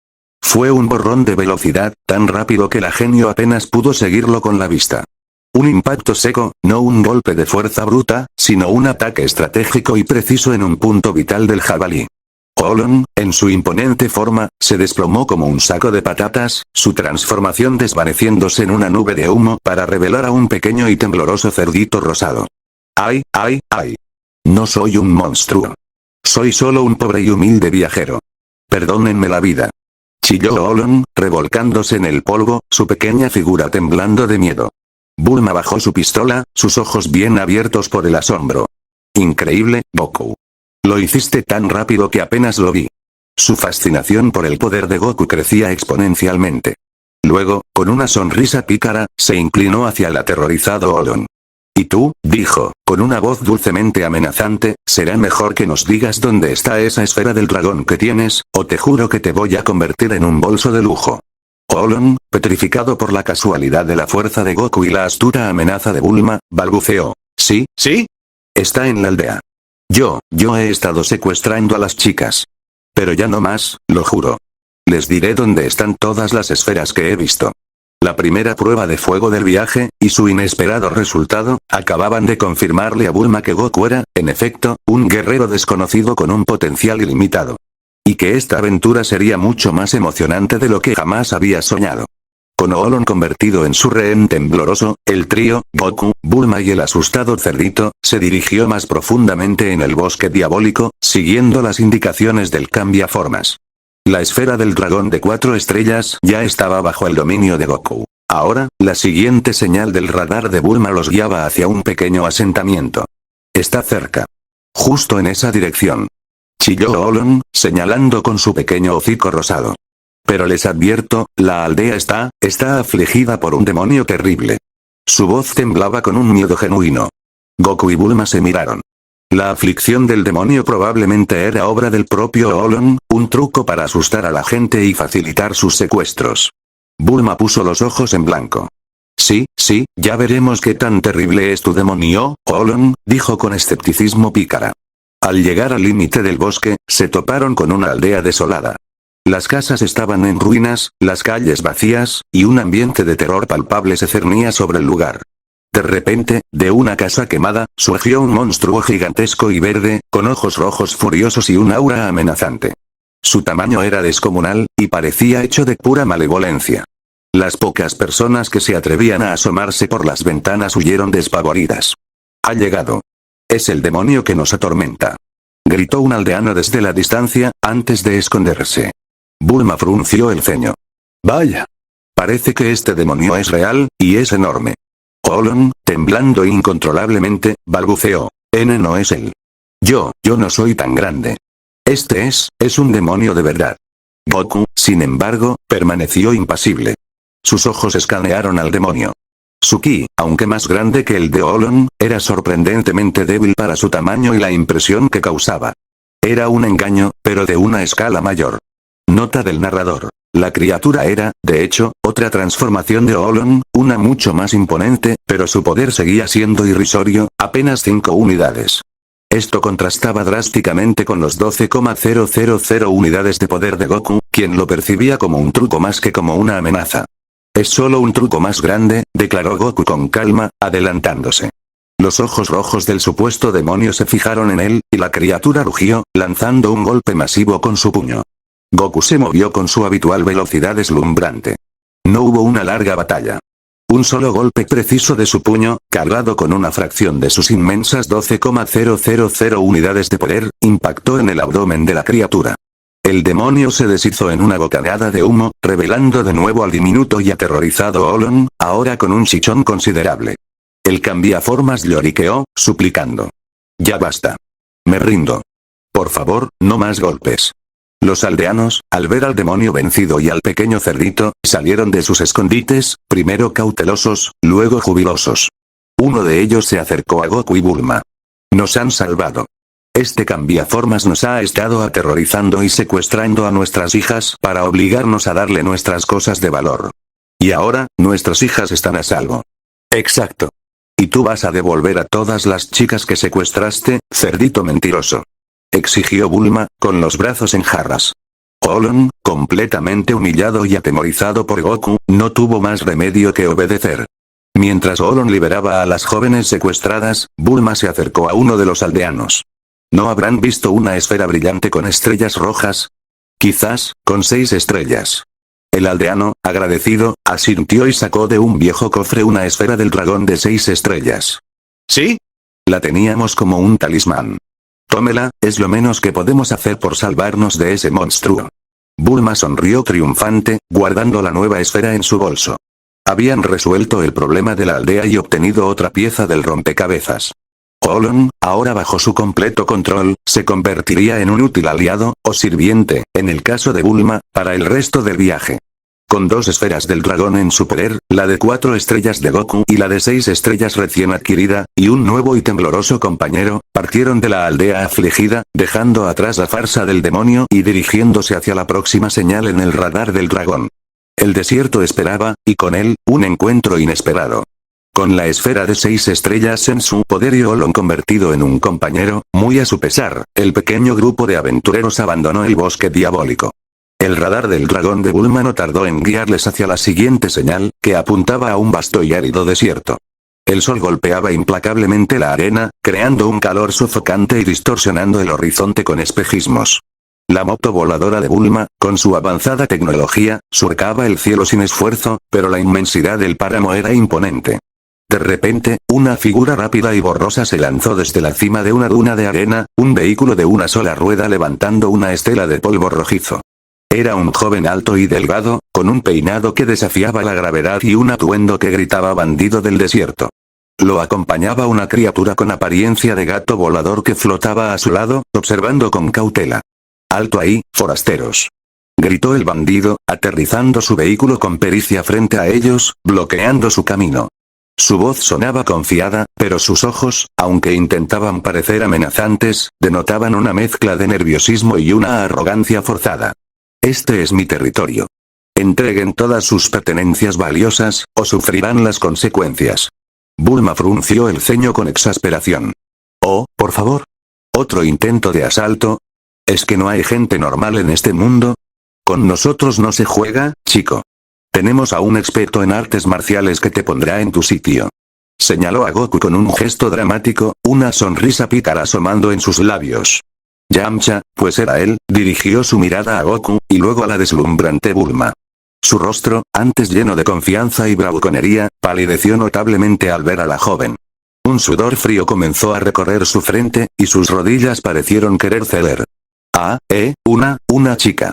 Speaker 1: Fue un borrón de velocidad, tan rápido que la genio apenas pudo seguirlo con la vista. Un impacto seco, no un golpe de fuerza bruta, sino un ataque estratégico y preciso en un punto vital del jabalí. Olong, en su imponente forma, se desplomó como un saco de patatas, su transformación desvaneciéndose en una nube de humo para revelar a un pequeño y tembloroso cerdito rosado. ¡Ay, ay, ay! No soy un monstruo. Soy solo un pobre y humilde viajero. Perdónenme la vida. Chilló Olong, revolcándose en el polvo, su pequeña figura temblando de miedo. Bulma bajó su pistola, sus ojos bien abiertos por el asombro. Increíble, Goku. Lo hiciste tan rápido que apenas lo vi. Su fascinación por el poder de Goku crecía exponencialmente. Luego, con una sonrisa pícara, se inclinó hacia el aterrorizado Olong. Y tú, dijo, con una voz dulcemente amenazante, será mejor que nos digas dónde está esa esfera del dragón que tienes, o te juro que te voy a convertir en un bolso de lujo. Olong, petrificado por la casualidad de la fuerza de Goku y la astuta amenaza de Bulma, balbuceó. ¿Sí? ¿Sí? Está en la aldea. Yo he estado secuestrando a las chicas. Pero ya no más, lo juro. Les diré dónde están todas las esferas que he visto. La primera prueba de fuego del viaje, y su inesperado resultado, acababan de confirmarle a Bulma que Goku era, en efecto, un guerrero desconocido con un potencial ilimitado. Y que esta aventura sería mucho más emocionante de lo que jamás había soñado. Con Olong convertido en su rehén tembloroso, el trío, Goku, Bulma y el asustado cerdito, se dirigió más profundamente en el bosque diabólico, siguiendo las indicaciones del cambiaformas. La esfera del dragón de 4 estrellas ya estaba bajo el dominio de Goku. Ahora, la siguiente señal del radar de Bulma los guiaba hacia un pequeño asentamiento. Está cerca. Justo en esa dirección. Chilló Olong, señalando con su pequeño hocico rosado. Pero les advierto, la aldea está afligida por un demonio terrible. Su voz temblaba con un miedo genuino. Goku y Bulma se miraron. La aflicción del demonio probablemente era obra del propio Olong, un truco para asustar a la gente y facilitar sus secuestros. Bulma puso los ojos en blanco. Sí, ya veremos qué tan terrible es tu demonio, Olong, dijo con escepticismo pícara. Al llegar al límite del bosque, se toparon con una aldea desolada. Las casas estaban en ruinas, las calles vacías, y un ambiente de terror palpable se cernía sobre el lugar. De repente, de una casa quemada, surgió un monstruo gigantesco y verde, con ojos rojos furiosos y un aura amenazante. Su tamaño era descomunal, y parecía hecho de pura malevolencia. Las pocas personas que se atrevían a asomarse por las ventanas huyeron despavoridas. Ha llegado. Es el demonio que nos atormenta. Gritó un aldeano desde la distancia, antes de esconderse. Bulma frunció el ceño. Vaya. Parece que este demonio es real, y es enorme. Olong, temblando incontrolablemente, balbuceó. No es él. Yo no soy tan grande. Este es un demonio de verdad. Goku, sin embargo, permaneció impasible. Sus ojos escanearon al demonio. Su ki, aunque más grande que el de Olong, era sorprendentemente débil para su tamaño y la impresión que causaba. Era un engaño, pero de una escala mayor. Nota del narrador. La criatura era, de hecho, otra transformación de Olong, una mucho más imponente, pero su poder seguía siendo irrisorio, apenas 5 unidades. Esto contrastaba drásticamente con los 12,000 unidades de poder de Goku, quien lo percibía como un truco más que como una amenaza. Es solo un truco más grande, declaró Goku con calma, adelantándose. Los ojos rojos del supuesto demonio se fijaron en él, y la criatura rugió, lanzando un golpe masivo con su puño. Goku se movió con su habitual velocidad deslumbrante. No hubo una larga batalla. Un solo golpe preciso de su puño, cargado con una fracción de sus inmensas 12,000 unidades de poder, impactó en el abdomen de la criatura. El demonio se deshizo en una bocanada de humo, revelando de nuevo al diminuto y aterrorizado Olong, ahora con un chichón considerable. El cambiaformas lloriqueó, suplicando. Ya basta. Me rindo. Por favor, no más golpes. Los aldeanos, al ver al demonio vencido y al pequeño cerdito, salieron de sus escondites, primero cautelosos, luego jubilosos. Uno de ellos se acercó a Goku y Bulma. Nos han salvado. Este cambiaformas nos ha estado aterrorizando y secuestrando a nuestras hijas para obligarnos a darle nuestras cosas de valor. Y ahora, nuestras hijas están a salvo. Exacto. ¿Y tú vas a devolver a todas las chicas que secuestraste, cerdito mentiroso? Exigió Bulma, con los brazos en jarras. Olon, completamente humillado y atemorizado por Goku, no tuvo más remedio que obedecer. Mientras Olon liberaba a las jóvenes secuestradas, Bulma se acercó a uno de los aldeanos. ¿No habrán visto una esfera brillante con estrellas rojas? Quizás, con 6 estrellas. El aldeano, agradecido, asintió y sacó de un viejo cofre una esfera del dragón de 6 estrellas. ¿Sí? La teníamos como un talismán. Tómela, es lo menos que podemos hacer por salvarnos de ese monstruo. Bulma sonrió triunfante, guardando la nueva esfera en su bolso. Habían resuelto el problema de la aldea y obtenido otra pieza del rompecabezas. Olon, ahora bajo su completo control, se convertiría en un útil aliado, o sirviente, en el caso de Bulma, para el resto del viaje. Con 2 esferas del dragón en su poder, la de 4 estrellas de Goku y la de 6 estrellas recién adquirida, y un nuevo y tembloroso compañero, partieron de la aldea afligida, dejando atrás la farsa del demonio y dirigiéndose hacia la próxima señal en el radar del dragón. El desierto esperaba, y con él, un encuentro inesperado. Con la esfera de 6 estrellas en su poder y Olon convertido en un compañero, muy a su pesar, el pequeño grupo de aventureros abandonó el bosque diabólico. El radar del dragón de Bulma no tardó en guiarles hacia la siguiente señal, que apuntaba a un vasto y árido desierto. El sol golpeaba implacablemente la arena, creando un calor sofocante y distorsionando el horizonte con espejismos. La moto voladora de Bulma, con su avanzada tecnología, surcaba el cielo sin esfuerzo, pero la inmensidad del páramo era imponente. De repente, una figura rápida y borrosa se lanzó desde la cima de una duna de arena, un vehículo de una sola rueda levantando una estela de polvo rojizo. Era un joven alto y delgado, con un peinado que desafiaba la gravedad y un atuendo que gritaba bandido del desierto. Lo acompañaba una criatura con apariencia de gato volador que flotaba a su lado, observando con cautela. «¡Alto ahí, forasteros!», gritó el bandido, aterrizando su vehículo con pericia frente a ellos, bloqueando su camino. Su voz sonaba confiada, pero sus ojos, aunque intentaban parecer amenazantes, denotaban una mezcla de nerviosismo y una arrogancia forzada. «Este es mi territorio. Entreguen todas sus pertenencias valiosas, o sufrirán las consecuencias». Bulma frunció el ceño con exasperación. «Oh, por favor. ¿Otro intento de asalto? ¿Es que no hay gente normal en este mundo? Con nosotros no se juega, chico. Tenemos a un experto en artes marciales que te pondrá en tu sitio». Señaló a Goku con un gesto dramático, una sonrisa pícara asomando en sus labios. Yamcha, pues era él, dirigió su mirada a Goku, y luego a la deslumbrante Bulma. Su rostro, antes lleno de confianza y bravuconería, palideció notablemente al ver a la joven. Un sudor frío comenzó a recorrer su frente, y sus rodillas parecieron querer ceder. Una chica.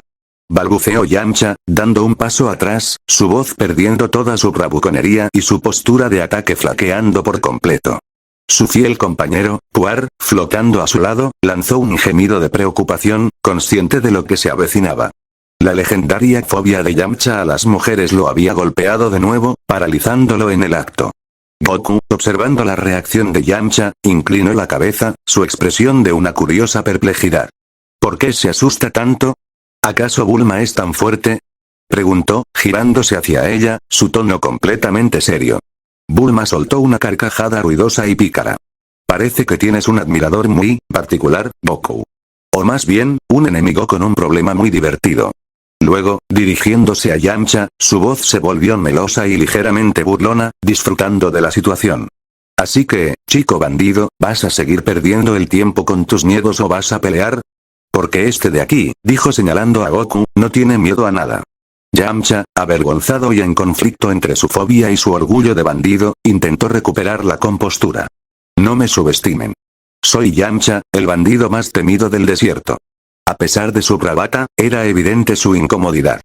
Speaker 1: Balbuceó Yamcha, dando un paso atrás, su voz perdiendo toda su bravuconería y su postura de ataque flaqueando por completo. Su fiel compañero, Puar, flotando a su lado, lanzó un gemido de preocupación, consciente de lo que se avecinaba. La legendaria fobia de Yamcha a las mujeres lo había golpeado de nuevo, paralizándolo en el acto. Goku, observando la reacción de Yamcha, inclinó la cabeza, su expresión de una curiosa perplejidad. ¿Por qué se asusta tanto? ¿Acaso Bulma es tan fuerte?, preguntó, girándose hacia ella, su tono completamente serio. Bulma soltó una carcajada ruidosa y pícara. «Parece que tienes un admirador muy particular, Goku. O más bien, un enemigo con un problema muy divertido». Luego, dirigiéndose a Yamcha, su voz se volvió melosa y ligeramente burlona, disfrutando de la situación. «Así que, chico bandido, ¿vas a seguir perdiendo el tiempo con tus miedos o vas a pelear? Porque este de aquí», dijo señalando a Goku, «no tiene miedo a nada». Yamcha, avergonzado y en conflicto entre su fobia y su orgullo de bandido, intentó recuperar la compostura. «No me subestimen. Soy Yamcha, el bandido más temido del desierto». A pesar de su bravata, era evidente su incomodidad.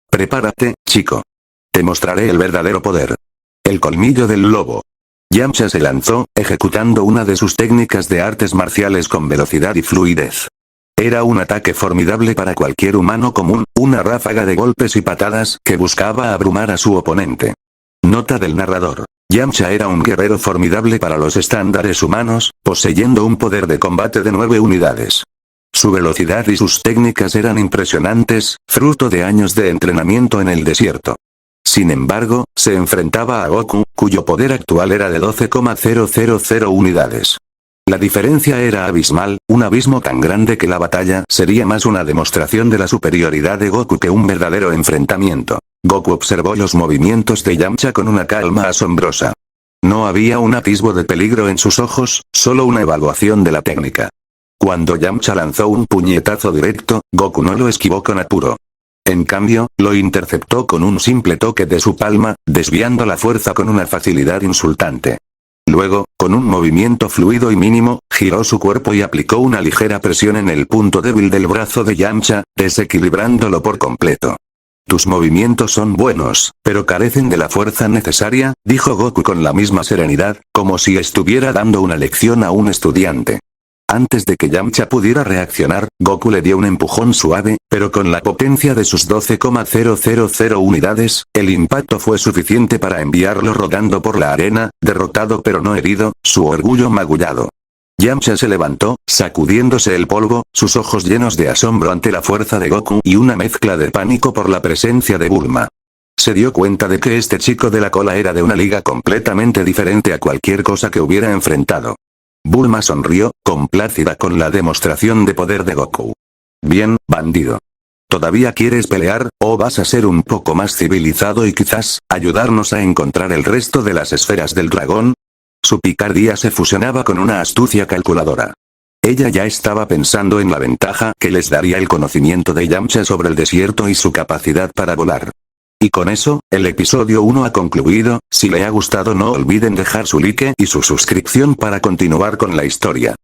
Speaker 1: «Prepárate, chico. Te mostraré el verdadero poder. El colmillo del lobo». Yamcha se lanzó, ejecutando una de sus técnicas de artes marciales con velocidad y fluidez. Era un ataque formidable para cualquier humano común, una ráfaga de golpes y patadas que buscaba abrumar a su oponente. Nota del narrador. Yamcha era un guerrero formidable para los estándares humanos, poseyendo un poder de combate de 9 unidades. Su velocidad y sus técnicas eran impresionantes, fruto de años de entrenamiento en el desierto. Sin embargo, se enfrentaba a Goku, cuyo poder actual era de 12,000 unidades. La diferencia era abismal, un abismo tan grande que la batalla sería más una demostración de la superioridad de Goku que un verdadero enfrentamiento. Goku observó los movimientos de Yamcha con una calma asombrosa. No había un atisbo de peligro en sus ojos, solo una evaluación de la técnica. Cuando Yamcha lanzó un puñetazo directo, Goku no lo esquivó con apuro. En cambio, lo interceptó con un simple toque de su palma, desviando la fuerza con una facilidad insultante. Luego, con un movimiento fluido y mínimo, giró su cuerpo y aplicó una ligera presión en el punto débil del brazo de Yamcha, desequilibrándolo por completo. Tus movimientos son buenos, pero carecen de la fuerza necesaria, dijo Goku con la misma serenidad, como si estuviera dando una lección a un estudiante. Antes de que Yamcha pudiera reaccionar, Goku le dio un empujón suave, pero con la potencia de sus 12,000 unidades, el impacto fue suficiente para enviarlo rodando por la arena, derrotado pero no herido, su orgullo magullado. Yamcha se levantó, sacudiéndose el polvo, sus ojos llenos de asombro ante la fuerza de Goku y una mezcla de pánico por la presencia de Bulma. Se dio cuenta de que este chico de la cola era de una liga completamente diferente a cualquier cosa que hubiera enfrentado. Bulma sonrió, complacida con la demostración de poder de Goku. Bien, bandido. ¿Todavía quieres pelear, o vas a ser un poco más civilizado y quizás, ayudarnos a encontrar el resto de las esferas del dragón? Su picardía se fusionaba con una astucia calculadora. Ella ya estaba pensando en la ventaja que les daría el conocimiento de Yamcha sobre el desierto y su capacidad para volar. Y con eso, el episodio 1 ha concluido. Si le ha gustado no olviden dejar su like y su suscripción para continuar con la historia.